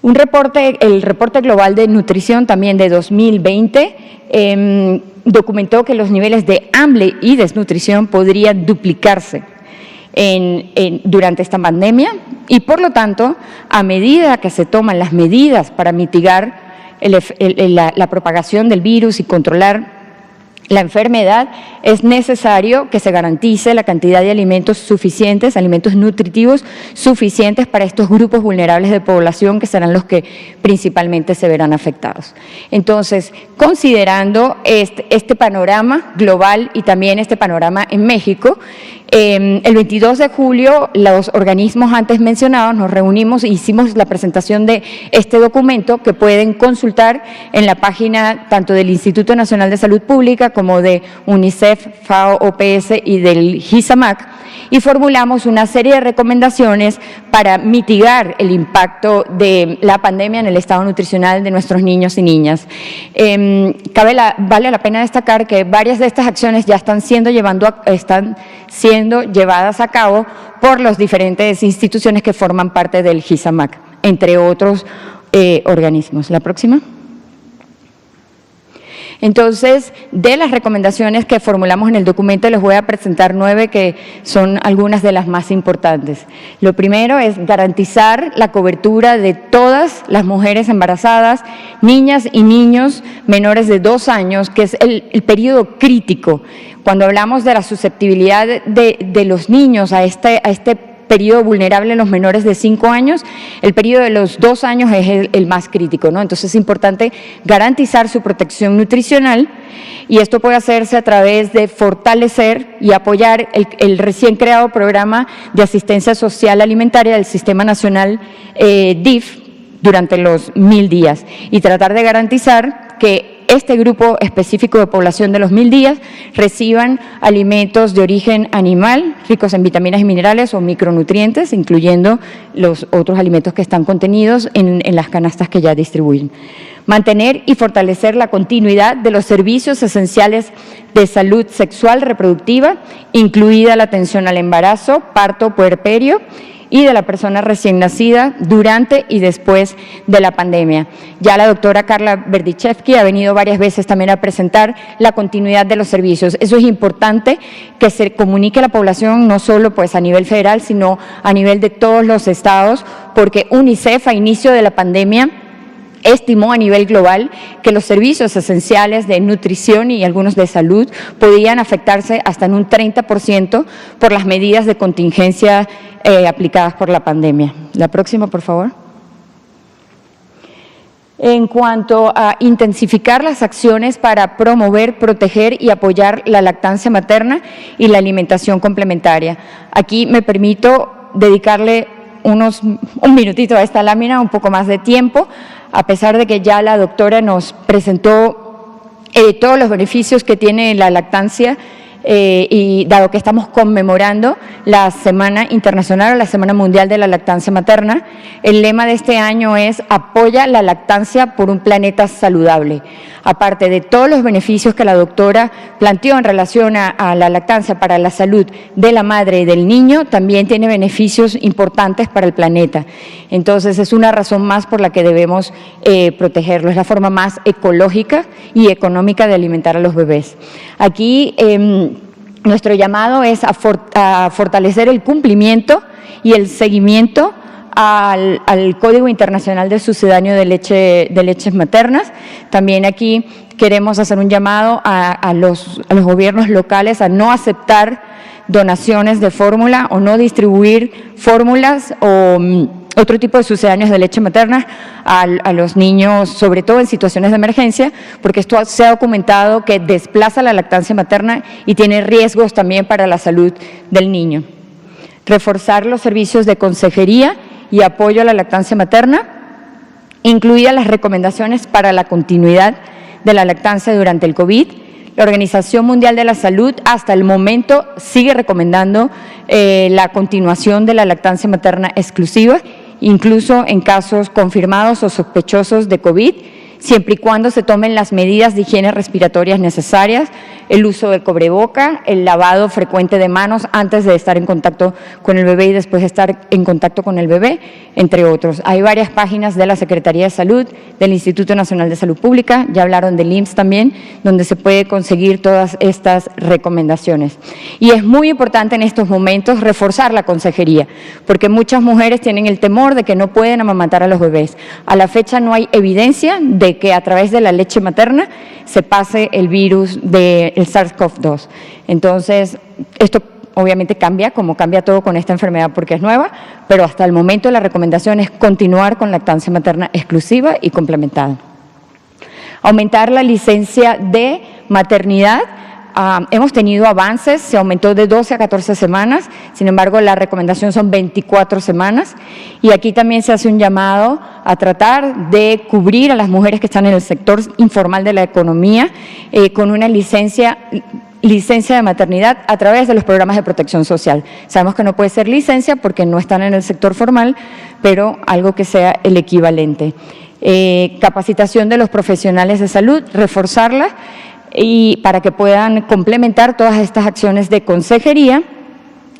[SPEAKER 4] El reporte global de nutrición también de 2020 documentó que los niveles de hambre y desnutrición podrían duplicarse durante esta pandemia y, por lo tanto, a medida que se toman las medidas para mitigar la propagación del virus y controlar la enfermedad, es necesario que se garantice la cantidad de alimentos suficientes, alimentos nutritivos suficientes para estos grupos vulnerables de población que serán los que principalmente se verán afectados. Entonces, considerando este panorama global y también este panorama en México, el 22 de julio los organismos antes mencionados nos reunimos e hicimos la presentación de este documento que pueden consultar en la página tanto del Instituto Nacional de Salud Pública como de UNICEF, FAO, OPS y del GISAMAC, y formulamos una serie de recomendaciones para mitigar el impacto de la pandemia en el estado nutricional de nuestros niños y niñas. Vale la pena destacar que varias de estas acciones ya están siendo llevadas a cabo por las diferentes instituciones que forman parte del GISAMAC, entre otros organismos. La próxima. Entonces, de las recomendaciones que formulamos en el documento, les voy a presentar 9 que son algunas de las más importantes. Lo primero es garantizar la cobertura de todas las mujeres embarazadas, niñas y niños menores de 2 años, que es el periodo crítico. Cuando hablamos de la susceptibilidad de los niños a este periodo vulnerable en los menores de 5 años, el periodo de los 2 años es el más crítico, ¿no? Entonces es importante garantizar su protección nutricional y esto puede hacerse a través de fortalecer y apoyar el recién creado programa de asistencia social alimentaria del Sistema Nacional DIF durante los 1000 días y tratar de garantizar que este grupo específico de población de los 1000 días reciban alimentos de origen animal, ricos en vitaminas y minerales o micronutrientes, incluyendo los otros alimentos que están contenidos en las canastas que ya distribuyen. Mantener y fortalecer la continuidad de los servicios esenciales de salud sexual reproductiva, incluida la atención al embarazo, parto, puerperio, y de la persona recién nacida durante y después de la pandemia. Ya la doctora Carla Berdichevsky ha venido varias veces también a presentar la continuidad de los servicios. Eso es importante que se comunique a la población, no solo pues a nivel federal, sino a nivel de todos los estados, porque UNICEF a inicio de la pandemia estimó a nivel global que los servicios esenciales de nutrición y algunos de salud podían afectarse hasta en un 30% por las medidas de contingencia aplicadas por la pandemia. La próxima, por favor. En cuanto a intensificar las acciones para promover, proteger y apoyar la lactancia materna y la alimentación complementaria. Aquí me permito dedicarle un minutito a esta lámina, un poco más de tiempo, a pesar de que ya la doctora nos presentó todos los beneficios que tiene la lactancia y dado que estamos conmemorando la Semana Internacional o la Semana Mundial de la Lactancia Materna, el lema de este año es Apoya la lactancia por un planeta saludable. Aparte de todos los beneficios que la doctora planteó en relación a la lactancia para la salud de la madre y del niño, también tiene beneficios importantes para el planeta. Entonces, es una razón más por la que debemos protegerlo. Es la forma más ecológica y económica de alimentar a los bebés. Aquí, nuestro llamado es a fortalecer el cumplimiento y el seguimiento al Código Internacional del Sucedáneo de Leches Maternas. También aquí queremos hacer un llamado a los gobiernos locales a no aceptar donaciones de fórmula o no distribuir fórmulas o otro tipo de sucedáneos de leche materna a los niños, sobre todo en situaciones de emergencia, porque esto se ha documentado que desplaza la lactancia materna y tiene riesgos también para la salud del niño. Reforzar los servicios de consejería y apoyo a la lactancia materna, incluidas las recomendaciones para la continuidad de la lactancia durante el COVID. La Organización Mundial de la Salud hasta el momento sigue recomendando la continuación de la lactancia materna exclusiva, incluso en casos confirmados o sospechosos de COVID, siempre y cuando se tomen las medidas de higiene respiratorias necesarias, el uso del cubreboca, el lavado frecuente de manos antes de estar en contacto con el bebé y después de estar en contacto con el bebé, entre otros. Hay varias páginas de la Secretaría de Salud, del Instituto Nacional de Salud Pública, ya hablaron del IMSS también, donde se puede conseguir todas estas recomendaciones. Y es muy importante en estos momentos reforzar la consejería, porque muchas mujeres tienen el temor de que no pueden amamantar a los bebés. A la fecha no hay evidencia de que a través de la leche materna se pase el virus del SARS-CoV-2. Entonces, esto obviamente cambia, como cambia todo con esta enfermedad porque es nueva, pero hasta el momento la recomendación es continuar con lactancia materna exclusiva y complementada. Aumentar la licencia de maternidad. Hemos tenido avances, se aumentó de 12 a 14 semanas, sin embargo la recomendación son 24 semanas y aquí también se hace un llamado a tratar de cubrir a las mujeres que están en el sector informal de la economía con una licencia de maternidad a través de los programas de protección social. Sabemos que no puede ser licencia porque no están en el sector formal, pero algo que sea el equivalente. Capacitación de los profesionales de salud, reforzarla, y para que puedan complementar todas estas acciones de consejería.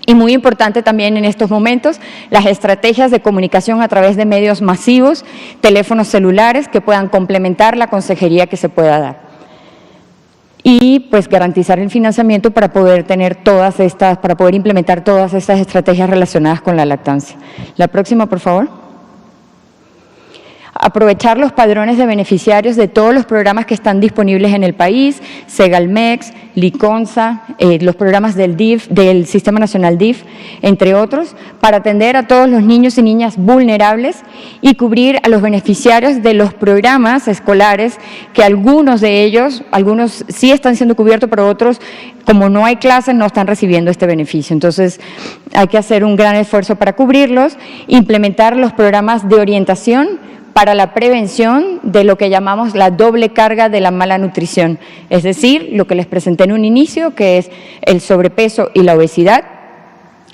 [SPEAKER 4] Y muy importante también en estos momentos, las estrategias de comunicación a través de medios masivos, teléfonos celulares que puedan complementar la consejería que se pueda dar. Y pues garantizar el financiamiento para poder implementar todas estas estrategias relacionadas con la lactancia. La próxima, por favor. Aprovechar los padrones de beneficiarios de todos los programas que están disponibles en el país, Segalmex, Liconza, los programas del DIF, del Sistema Nacional DIF, entre otros, para atender a todos los niños y niñas vulnerables y cubrir a los beneficiarios de los programas escolares, que algunos de ellos, algunos sí están siendo cubiertos, pero otros, como no hay clases, no están recibiendo este beneficio. Entonces, hay que hacer un gran esfuerzo para cubrirlos, implementar los programas de orientación para la prevención de lo que llamamos la doble carga de la mala nutrición, es decir, lo que les presenté en un inicio, que es el sobrepeso y la obesidad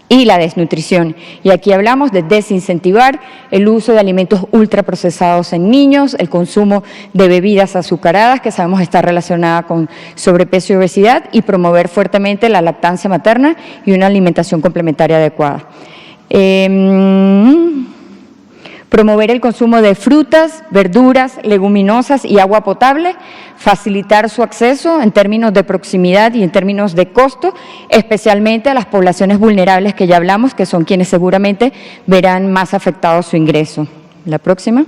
[SPEAKER 4] y la desnutrición. Y aquí hablamos de desincentivar el uso de alimentos ultraprocesados en niños, el consumo de bebidas azucaradas, que sabemos está relacionada con sobrepeso y obesidad, y promover fuertemente la lactancia materna y una alimentación complementaria adecuada. Promover el consumo de frutas, verduras, leguminosas y agua potable, facilitar su acceso en términos de proximidad y en términos de costo, especialmente a las poblaciones vulnerables que ya hablamos, que son quienes seguramente verán más afectado su ingreso. La próxima.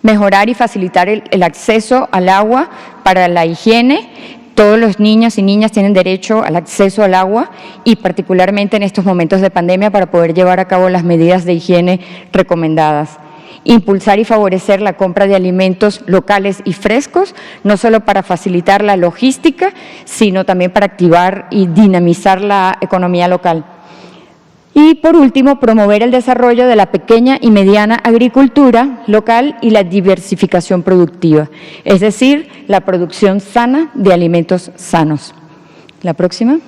[SPEAKER 4] Mejorar y facilitar el acceso al agua para la higiene. Todos los niños y niñas tienen derecho al acceso al agua y particularmente en estos momentos de pandemia para poder llevar a cabo las medidas de higiene recomendadas. Impulsar y favorecer la compra de alimentos locales y frescos, no solo para facilitar la logística, sino también para activar y dinamizar la economía local. Y por último, promover el desarrollo de la pequeña y mediana agricultura local y la diversificación productiva, es decir, la producción sana de alimentos sanos. La próxima.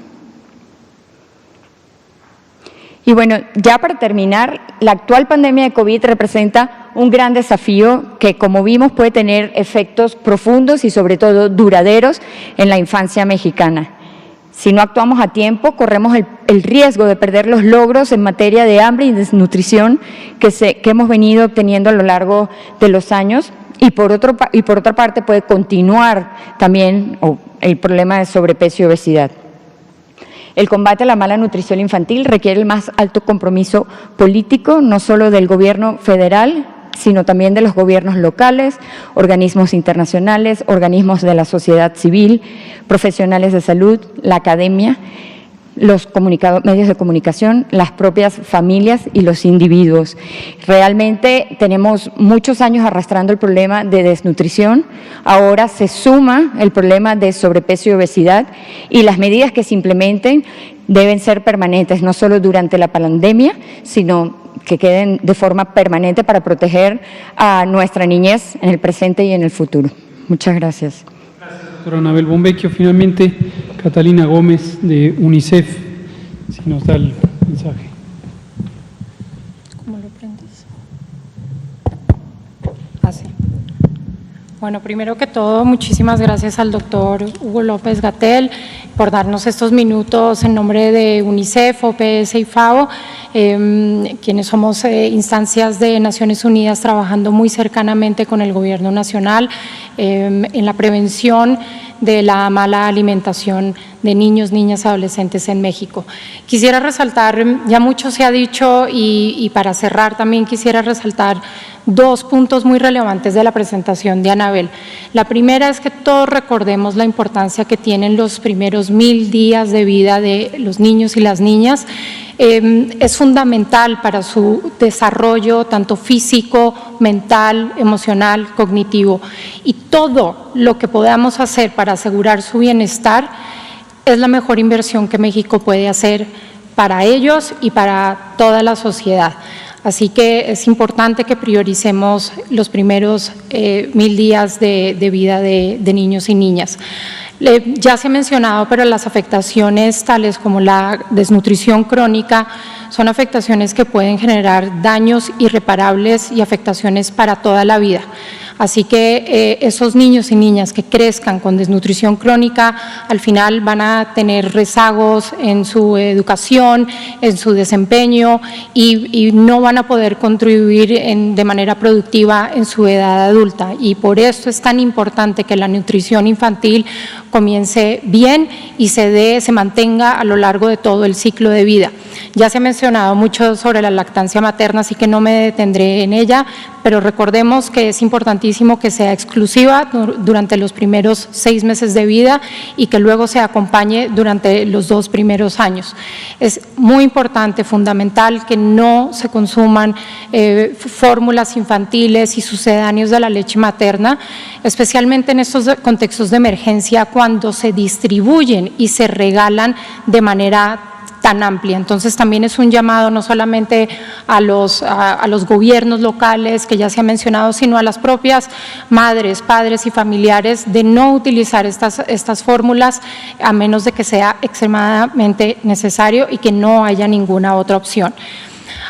[SPEAKER 4] Y bueno, ya para terminar, la actual pandemia de COVID representa un gran desafío que, como vimos, puede tener efectos profundos y sobre todo duraderos en la infancia mexicana. Si no actuamos a tiempo, corremos el riesgo de perder los logros en materia de hambre y desnutrición que hemos venido obteniendo a lo largo de los años, y por otra parte puede continuar también el problema de sobrepeso y obesidad. El combate a la mala nutrición infantil requiere el más alto compromiso político, no solo del gobierno federal, sino también de los gobiernos locales, organismos internacionales, organismos de la sociedad civil, profesionales de salud, la academia, los medios de comunicación, las propias familias y los individuos. Realmente tenemos muchos años arrastrando el problema de desnutrición, ahora se suma el problema de sobrepeso y obesidad, y las medidas que se implementen deben ser permanentes, no solo durante la pandemia, sino que queden de forma permanente para proteger a nuestra niñez en el presente y en el futuro. Muchas gracias.
[SPEAKER 3] Gracias, doctora Anabel Bombecchio. Finalmente, Catalina Gómez, de UNICEF, si nos da el mensaje.
[SPEAKER 5] ¿Cómo lo prendes? Así. Bueno, primero que todo, muchísimas gracias al doctor Hugo López-Gatell por darnos estos minutos en nombre de UNICEF, OPS y FAO, quienes somos instancias de Naciones Unidas trabajando muy cercanamente con el Gobierno Nacional en la prevención de la mala alimentación de niños, niñas, adolescentes en México. Quisiera resaltar, ya mucho se ha dicho y para cerrar también quisiera resaltar dos puntos muy relevantes de la presentación de Anabel. La primera es que todos recordemos la importancia que tienen los primeros 1000 días de vida de los niños y las niñas. Es fundamental para su desarrollo tanto físico, mental, emocional, cognitivo, y todo lo que podamos hacer para asegurar su bienestar es la mejor inversión que México puede hacer para ellos y para toda la sociedad. Así que es importante que prioricemos los primeros 1000 días de vida de niños y niñas. Ya se ha mencionado, pero las afectaciones tales como la desnutrición crónica son afectaciones que pueden generar daños irreparables y afectaciones para toda la vida. Así que esos niños y niñas que crezcan con desnutrición crónica al final van a tener rezagos en su educación, en su desempeño y no van a poder contribuir de manera productiva en su edad adulta. Y por esto es tan importante que la nutrición infantil comience bien y se mantenga a lo largo de todo el ciclo de vida. Ya se ha mencionado mucho sobre la lactancia materna, así que no me detendré en ella, pero recordemos que es importantísimo que sea exclusiva durante los primeros 6 meses de vida y que luego se acompañe durante los 2 primeros años. Es muy importante, fundamental, que no se consuman fórmulas infantiles y sucedáneos de la leche materna, especialmente en estos contextos de emergencia cuando se distribuyen y se regalan de manera tan amplia. Entonces también es un llamado no solamente a los gobiernos locales que ya se ha mencionado, sino a las propias madres, padres y familiares de no utilizar estas fórmulas a menos de que sea extremadamente necesario y que no haya ninguna otra opción.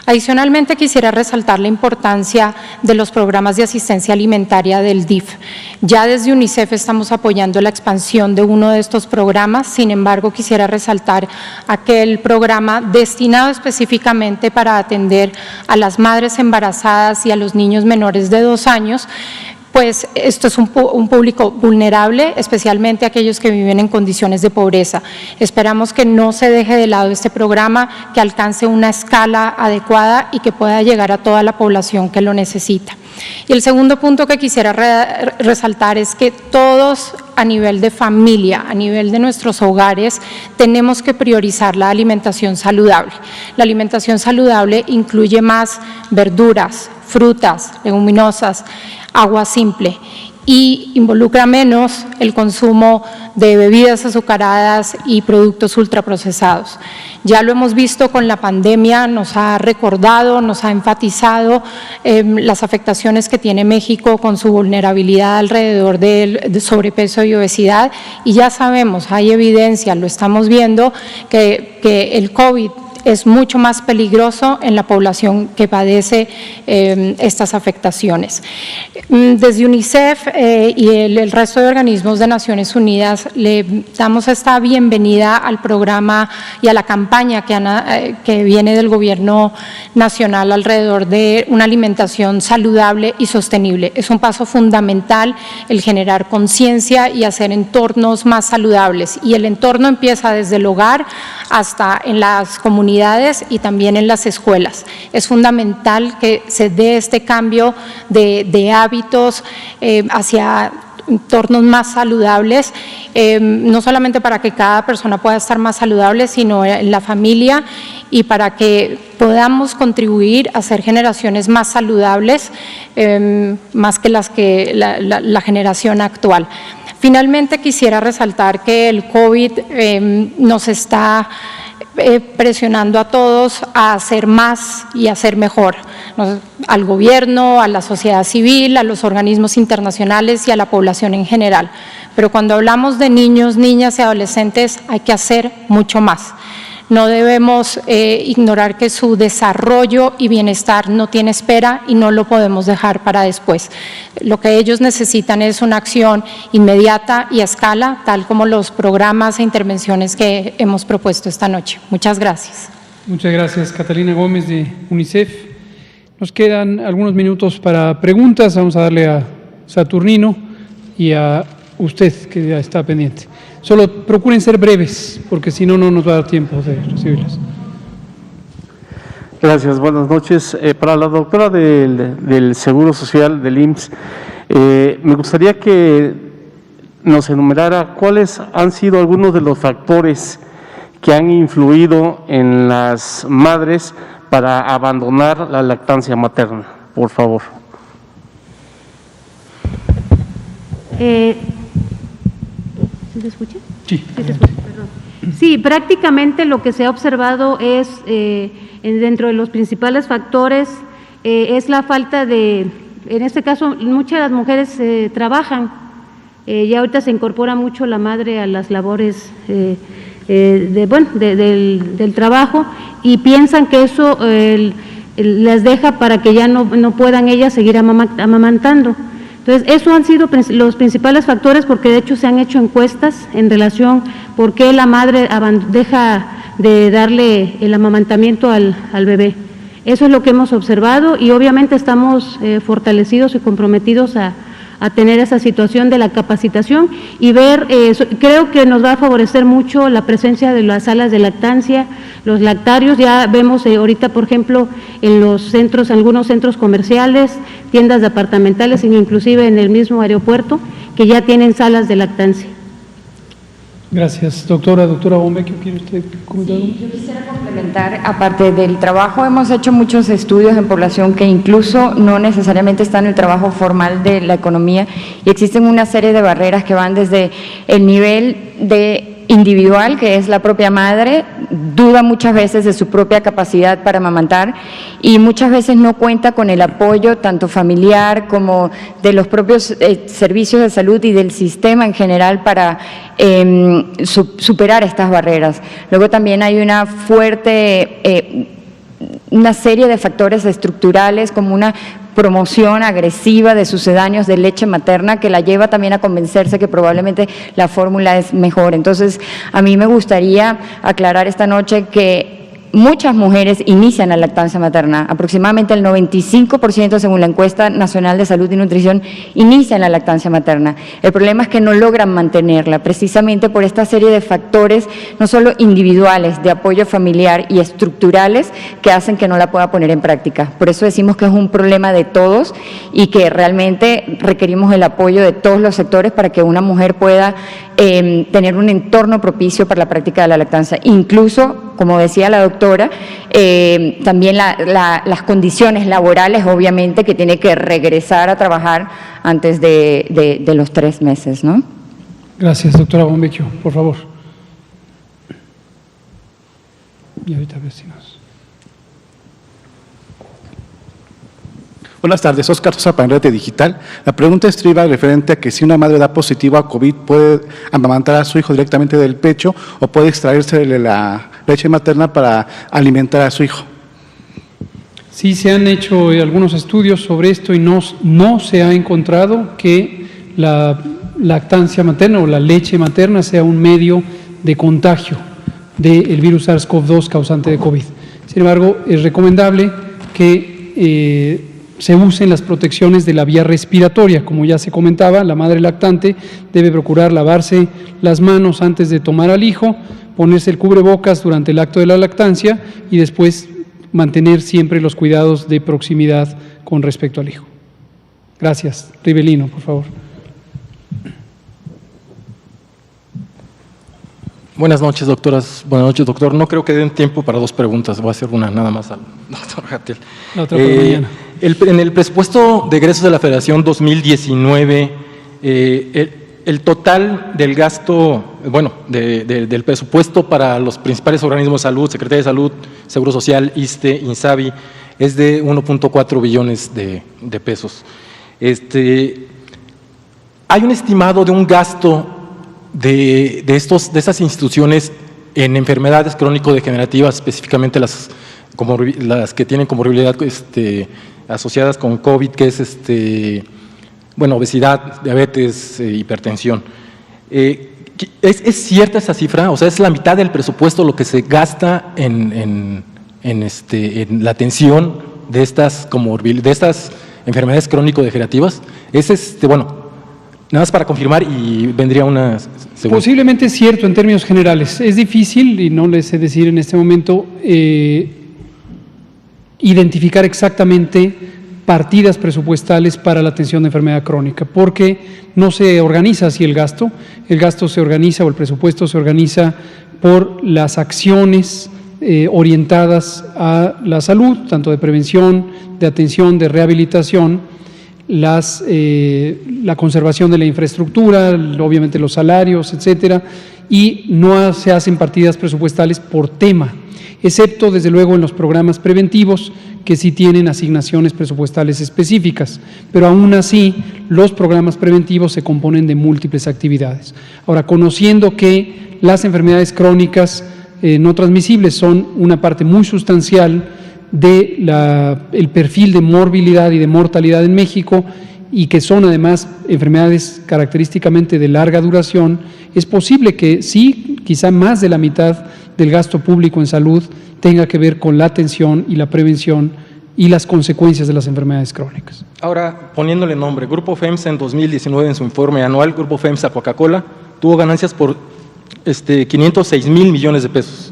[SPEAKER 5] Adicionalmente, quisiera resaltar la importancia de los programas de asistencia alimentaria del DIF. Ya desde UNICEF estamos apoyando la expansión de uno de estos programas, sin embargo, quisiera resaltar aquel programa destinado específicamente para atender a las madres embarazadas y a los niños menores de 2 años, pues esto es un público vulnerable, especialmente aquellos que viven en condiciones de pobreza. Esperamos que no se deje de lado este programa, que alcance una escala adecuada y que pueda llegar a toda la población que lo necesita. Y el segundo punto que quisiera resaltar es que todos a nivel de familia, a nivel de nuestros hogares, tenemos que priorizar la alimentación saludable. La alimentación saludable incluye más verduras, frutas, leguminosas, agua simple y involucra menos el consumo de bebidas azucaradas y productos ultraprocesados. Ya lo hemos visto con la pandemia, nos ha recordado, nos ha enfatizado las afectaciones que tiene México con su vulnerabilidad alrededor del sobrepeso y obesidad, y ya sabemos, hay evidencia, lo estamos viendo, que el COVID es mucho más peligroso en la población que padece estas afectaciones. Desde UNICEF y el resto de organismos de Naciones Unidas le damos esta bienvenida al programa y a la campaña que viene del Gobierno nacional alrededor de una alimentación saludable y sostenible. Es un paso fundamental el generar conciencia y hacer entornos más saludables, y el entorno empieza desde el hogar hasta en las comunidades y también en las escuelas. Es fundamental que se dé este cambio de hábitos hacia entornos más saludables, no solamente para que cada persona pueda estar más saludable, sino en la familia, y para que podamos contribuir a hacer generaciones más saludables, más que la generación actual. Finalmente, quisiera resaltar que el COVID nos está presionando a todos a hacer más y a hacer mejor, al gobierno, a la sociedad civil, a los organismos internacionales y a la población en general. Pero cuando hablamos de niños, niñas y adolescentes, hay que hacer mucho más. No debemos ignorar que su desarrollo y bienestar no tiene espera y no lo podemos dejar para después. Lo que ellos necesitan es una acción inmediata y a escala, tal como los programas e intervenciones que hemos propuesto esta noche. Muchas gracias.
[SPEAKER 3] Muchas gracias, Catalina Gómez de UNICEF. Nos quedan algunos minutos para preguntas. Vamos a darle a Saturnino y a usted, que ya está pendiente. Solo procuren ser breves, porque si no, no nos va a dar tiempo de recibirlas.
[SPEAKER 6] Gracias, buenas noches. Para la doctora del Seguro Social del IMSS, me gustaría que nos enumerara cuáles han sido algunos de los factores que han influido en las madres para abandonar la lactancia materna, por favor.
[SPEAKER 2] ¿Sí se escucha?
[SPEAKER 3] Sí.
[SPEAKER 2] Sí, se escucha, perdón. Sí, prácticamente lo que se ha observado es, dentro de los principales factores, es la falta de, en este caso, muchas de las mujeres trabajan, y ahorita se incorpora mucho la madre a las labores del trabajo, y piensan que eso les deja para que ya no puedan ellas seguir amamantando. Entonces, esos han sido los principales factores, porque de hecho se han hecho encuestas en relación por qué la madre deja de darle el amamantamiento al bebé. Eso es lo que hemos observado, y obviamente estamos fortalecidos y comprometidos a tener esa situación de la capacitación y ver, creo que nos va a favorecer mucho la presencia de las salas de lactancia, los lactarios. Ya vemos ahorita, por ejemplo, en los centros, algunos centros comerciales, tiendas departamentales, inclusive en el mismo aeropuerto, que ya tienen salas de lactancia.
[SPEAKER 3] Gracias, doctora. Doctora Bombecchio, ¿quiere usted comentar algo?
[SPEAKER 4] Yo quisiera complementar, aparte del trabajo, hemos hecho muchos estudios en población que incluso no necesariamente están en el trabajo formal de la economía, y existen una serie de barreras que van desde el nivel de individual, que es la propia madre, duda muchas veces de su propia capacidad para amamantar, y muchas veces no cuenta con el apoyo tanto familiar como de los propios servicios de salud y del sistema en general para superar estas barreras. Luego también hay una serie de factores estructurales, como una promoción agresiva de sucedáneos de leche materna, que la lleva también a convencerse que probablemente la fórmula es mejor. Entonces, a mí me gustaría aclarar esta noche que muchas mujeres inician la lactancia materna, aproximadamente el 95% según la encuesta nacional de salud y nutrición inician la lactancia materna. El problema es que no logran mantenerla, precisamente por esta serie de factores, no solo individuales, de apoyo familiar y estructurales, que hacen que no la pueda poner en práctica. Por eso decimos que es un problema de todos y que realmente requerimos el apoyo de todos los sectores para que una mujer pueda tener un entorno propicio para la práctica de la lactancia, incluso como decía la doctora, también las condiciones laborales, obviamente, que tiene que regresar a trabajar antes de los 3 meses, ¿no?
[SPEAKER 3] Gracias, doctora Bonvecchio, por favor. Y ahorita a ver si nos...
[SPEAKER 7] Buenas tardes, Oscar Sosa, Panrete Digital. La pregunta estriba referente a que si una madre da positivo a COVID, ¿puede amamantar a su hijo directamente del pecho o puede extraerse la leche materna para alimentar a su hijo?
[SPEAKER 3] Sí, se han hecho algunos estudios sobre esto y no se ha encontrado que la lactancia materna o la leche materna sea un medio de contagio del virus SARS-CoV-2 causante de COVID. Sin embargo, es recomendable que se usen las protecciones de la vía respiratoria. Como ya se comentaba, la madre lactante debe procurar lavarse las manos antes de tomar al hijo, ponerse el cubrebocas durante el acto de la lactancia y después mantener siempre los cuidados de proximidad con respecto al hijo. Gracias. Rivelino, por favor.
[SPEAKER 8] Buenas noches, doctoras. Buenas noches, doctor. No creo que den tiempo para 2 preguntas. Voy a hacer una nada más al doctor Gatell.
[SPEAKER 3] La otra por mañana.
[SPEAKER 8] En el presupuesto de egresos de la Federación 2019, el total del gasto, bueno, del presupuesto para los principales organismos de salud, Secretaría de Salud, Seguro Social, ISSSTE, INSABI, es de 1.4 billones de pesos. Hay un estimado de un gasto de esas instituciones en enfermedades crónico-degenerativas, específicamente las que tienen comorbilidad asociadas con COVID, que es bueno, obesidad, diabetes, hipertensión. ¿Es cierta esa cifra? O sea, ¿es la mitad del presupuesto lo que se gasta en la atención de estas enfermedades crónico-degenerativas? Bueno, nada más para confirmar y vendría una segunda.
[SPEAKER 3] Posiblemente es cierto en términos generales. Es difícil, y no les sé decir en este momento, identificar exactamente partidas presupuestales para la atención de enfermedad crónica, porque no se organiza así el gasto se organiza, o el presupuesto se organiza por las acciones orientadas a la salud, tanto de prevención, de atención, de rehabilitación, la conservación de la infraestructura, obviamente los salarios, etcétera, y no se hacen partidas presupuestales por tema, excepto desde luego en los programas preventivos que sí tienen asignaciones presupuestales específicas, pero aún así los programas preventivos se componen de múltiples actividades. Ahora, conociendo que las enfermedades crónicas no transmisibles son una parte muy sustancial del perfil de morbilidad y de mortalidad en México, y que son además enfermedades característicamente de larga duración, es posible que sí, quizá más de la mitad del gasto público en salud tenga que ver con la atención y la prevención y las consecuencias de las enfermedades crónicas.
[SPEAKER 8] Ahora, poniéndole nombre, Grupo FEMSA en 2019, en su informe anual, Grupo FEMSA Coca-Cola tuvo ganancias por 506,000 millones de pesos.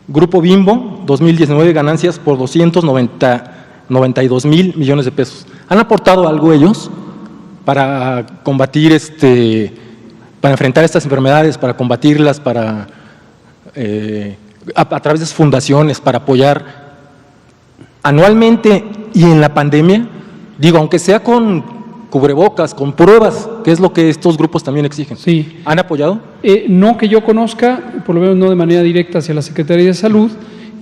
[SPEAKER 8] Grupo Bimbo, 2019, ganancias por 292,000 millones de pesos. ¿Han aportado algo ellos para combatir, para enfrentar estas enfermedades, para combatirlas, a través de sus fundaciones, para apoyar anualmente y en la pandemia? Digo, aunque sea con cubrebocas, con pruebas, que es lo que estos grupos también exigen.
[SPEAKER 3] Sí.
[SPEAKER 8] ¿Han apoyado?
[SPEAKER 3] No que yo conozca, por lo menos no de manera directa hacia la Secretaría de Salud,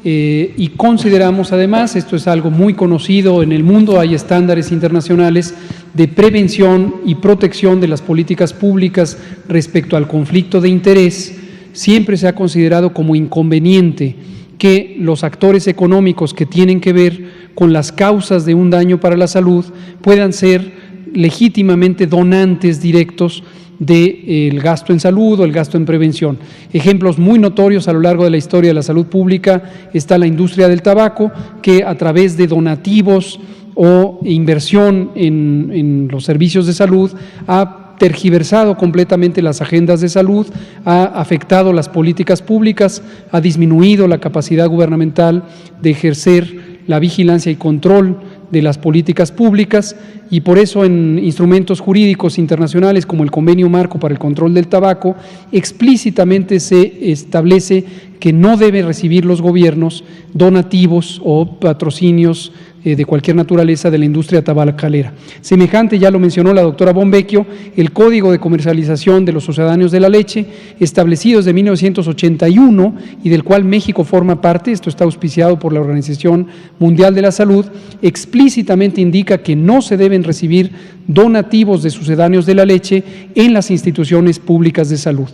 [SPEAKER 3] y consideramos además, esto es algo muy conocido en el mundo, hay estándares internacionales de prevención y protección de las políticas públicas respecto al conflicto de interés. Siempre se ha considerado como inconveniente que los actores económicos que tienen que ver con las causas de un daño para la salud puedan ser legítimamente donantes directos del gasto en salud o el gasto en prevención. Ejemplos muy notorios a lo largo de la historia de la salud pública está la industria del tabaco, que a través de donativos o inversión en los servicios de salud ha tergiversado completamente las agendas de salud, ha afectado las políticas públicas, ha disminuido la capacidad gubernamental de ejercer la vigilancia y control de las políticas públicas, y por eso en instrumentos jurídicos internacionales como el Convenio Marco para el Control del Tabaco, explícitamente se establece que no deben recibir los gobiernos donativos o patrocinios de cualquier naturaleza de la industria tabacalera. Semejante, ya lo mencionó la doctora Bonvecchio, el Código de Comercialización de los Sucedáneos de la Leche, establecido desde 1981 y del cual México forma parte, esto está auspiciado por la Organización Mundial de la Salud, explícitamente indica que no se deben recibir donativos de sucedáneos de la leche en las instituciones públicas de salud.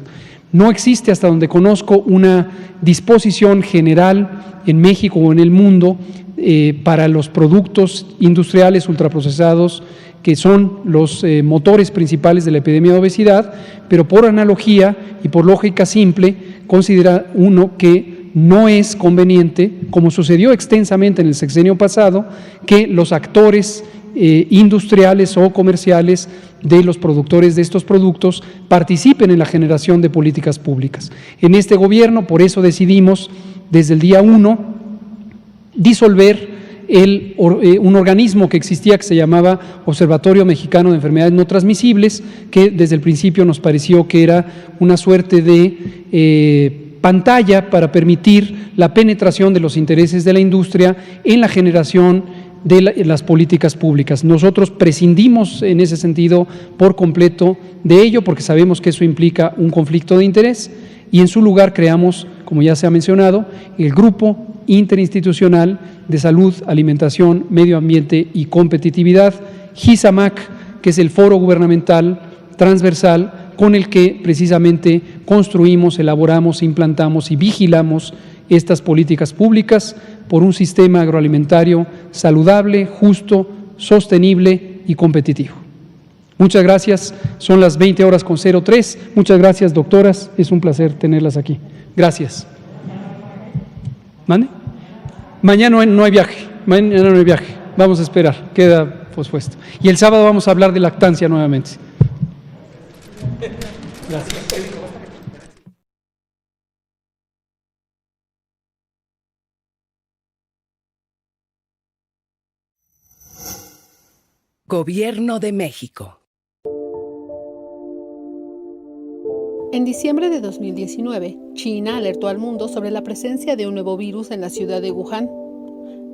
[SPEAKER 3] No existe, hasta donde conozco, una disposición general en México o en el mundo para los productos industriales ultraprocesados, que son los motores principales de la epidemia de obesidad, pero por analogía y por lógica simple, considera uno que no es conveniente, como sucedió extensamente en el sexenio pasado, que los actores industriales o comerciales de los productores de estos productos participen en la generación de políticas públicas. En este gobierno, por eso decidimos desde el día 1 disolver un organismo que existía que se llamaba Observatorio Mexicano de Enfermedades No Transmisibles, que desde el principio nos pareció que era una suerte de pantalla para permitir la penetración de los intereses de la industria en la generación de las políticas públicas. Nosotros prescindimos en ese sentido por completo de ello, porque sabemos que eso implica un conflicto de interés, y en su lugar creamos, como ya se ha mencionado, el Grupo Interinstitucional de Salud, Alimentación, Medio Ambiente y Competitividad, GISAMAC, que es el foro gubernamental transversal con el que precisamente construimos, elaboramos, implantamos y vigilamos estas políticas públicas por un sistema agroalimentario saludable, justo, sostenible y competitivo. Muchas gracias, son las 20:03. Muchas gracias, doctoras, es un placer tenerlas aquí. Gracias. ¿Mande? Mañana no hay viaje, vamos a esperar, queda pospuesto. Y el sábado vamos a hablar de lactancia nuevamente. Gracias.
[SPEAKER 9] Gobierno de México.
[SPEAKER 10] En diciembre de 2019, China alertó al mundo sobre la presencia de un nuevo virus en la ciudad de Wuhan.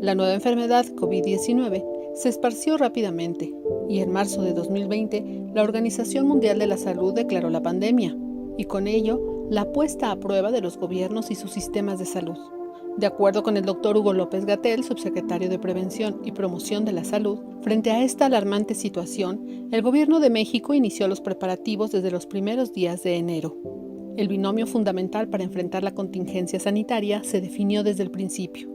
[SPEAKER 10] La nueva enfermedad, COVID-19, se esparció rápidamente y en marzo de 2020, la Organización Mundial de la Salud declaró la pandemia y con ello la puesta a prueba de los gobiernos y sus sistemas de salud. De acuerdo con el doctor Hugo López-Gatell, subsecretario de Prevención y Promoción de la Salud, frente a esta alarmante situación, el Gobierno de México inició los preparativos desde los primeros días de enero. El binomio fundamental para enfrentar la contingencia sanitaria se definió desde el principio: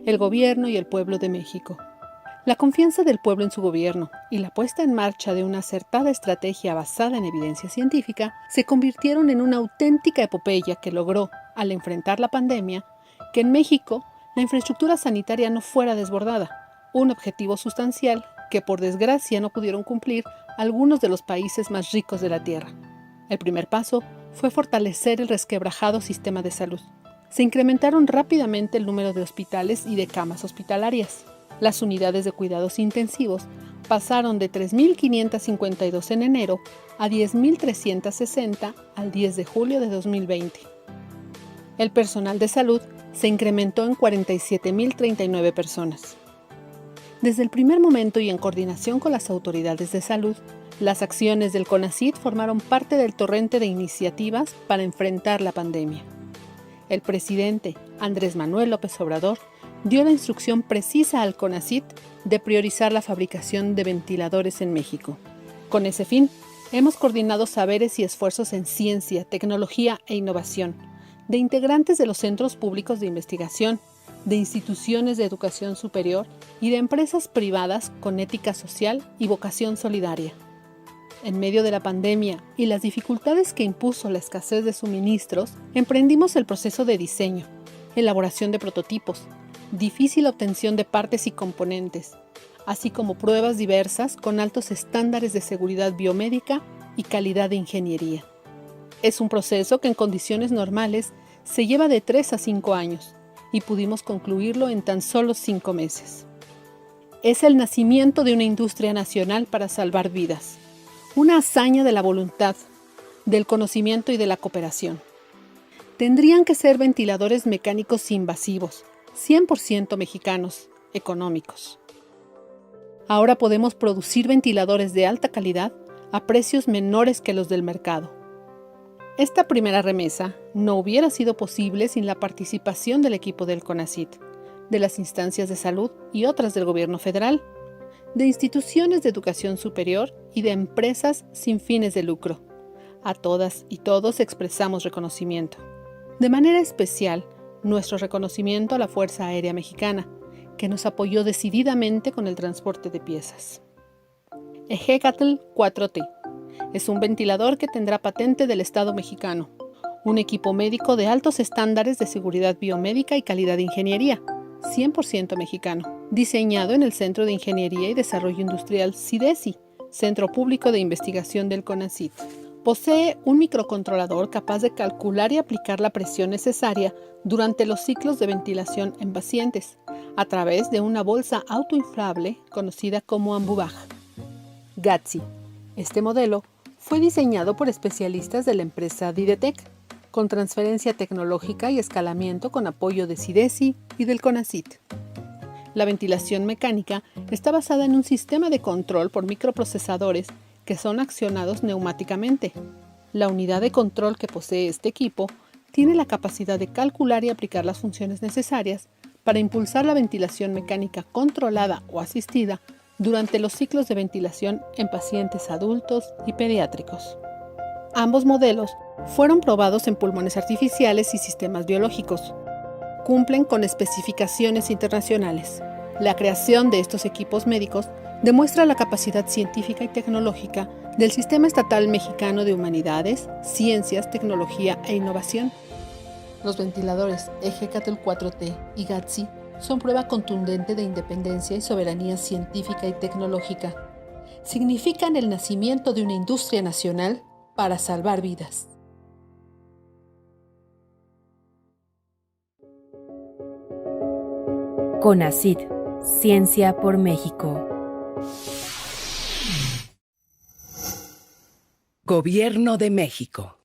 [SPEAKER 10] el Gobierno y el pueblo de México. La confianza del pueblo en su gobierno y la puesta en marcha de una acertada estrategia basada en evidencia científica se convirtieron en una auténtica epopeya que logró, al enfrentar la pandemia, que en México la infraestructura sanitaria no fuera desbordada, un objetivo sustancial que por desgracia no pudieron cumplir algunos de los países más ricos de la Tierra. El primer paso fue fortalecer el resquebrajado sistema de salud. Se incrementaron rápidamente el número de hospitales y de camas hospitalarias. Las unidades de cuidados intensivos pasaron de 3.552 en enero a 10.360 al 10 de julio de 2020. El personal de salud se incrementó en 47.039 personas. Desde el primer momento y en coordinación con las autoridades de salud, las acciones del CONACYT formaron parte del torrente de iniciativas para enfrentar la pandemia. El presidente Andrés Manuel López Obrador dio la instrucción precisa al CONACYT de priorizar la fabricación de ventiladores en México. Con ese fin, hemos coordinado saberes y esfuerzos en ciencia, tecnología e innovación, de integrantes de los centros públicos de investigación, de instituciones de educación superior y de empresas privadas con ética social y vocación solidaria. En medio de la pandemia y las dificultades que impuso la escasez de suministros, emprendimos el proceso de diseño, elaboración de prototipos, difícil obtención de partes y componentes, así como pruebas diversas con altos estándares de seguridad biomédica y calidad de ingeniería. Es un proceso que en condiciones normales se lleva de 3 a 5 años y pudimos concluirlo en tan solo 5 meses. es el nacimiento de una industria nacional para salvar vidas. Una hazaña de la voluntad, del conocimiento y de la cooperación. Tendrían que ser ventiladores mecánicos invasivos, 100% mexicanos, económicos. Ahora podemos producir ventiladores de alta calidad a precios menores que los del mercado. Esta primera remesa no hubiera sido posible sin la participación del equipo del CONACYT, de las instancias de salud y otras del gobierno federal, de instituciones de educación superior y de empresas sin fines de lucro. A todas y todos expresamos reconocimiento. De manera especial, nuestro reconocimiento a la Fuerza Aérea Mexicana, que nos apoyó decididamente con el transporte de piezas. Ejecatl 4T es un ventilador que tendrá patente del Estado mexicano, un equipo médico de altos estándares de seguridad biomédica y calidad de ingeniería, 100% mexicano, diseñado en el Centro de Ingeniería y Desarrollo Industrial CIDESI, Centro Público de Investigación del CONACYT. Posee un microcontrolador capaz de calcular y aplicar la presión necesaria durante los ciclos de ventilación en pacientes, a través de una bolsa autoinflable conocida como Ambubaj. GATSI. Este modelo fue diseñado por especialistas de la empresa Didetec, con transferencia tecnológica y escalamiento con apoyo de CIDESI y del CONACYT. La ventilación mecánica está basada en un sistema de control por microprocesadores que son accionados neumáticamente. La unidad de control que posee este equipo tiene la capacidad de calcular y aplicar las funciones necesarias para impulsar la ventilación mecánica controlada o asistida durante los ciclos de ventilación en pacientes adultos y pediátricos. Ambos modelos fueron probados en pulmones artificiales y sistemas biológicos. Cumplen con especificaciones internacionales. La creación de estos equipos médicos demuestra la capacidad científica y tecnológica del Sistema Estatal Mexicano de Humanidades, Ciencias, Tecnología e Innovación. Los ventiladores Ejecatl 4T y GATSI son prueba contundente de independencia y soberanía científica y tecnológica. Significan el nacimiento de una industria nacional para salvar vidas.
[SPEAKER 11] CONACYT, Ciencia por México.
[SPEAKER 9] Gobierno de México.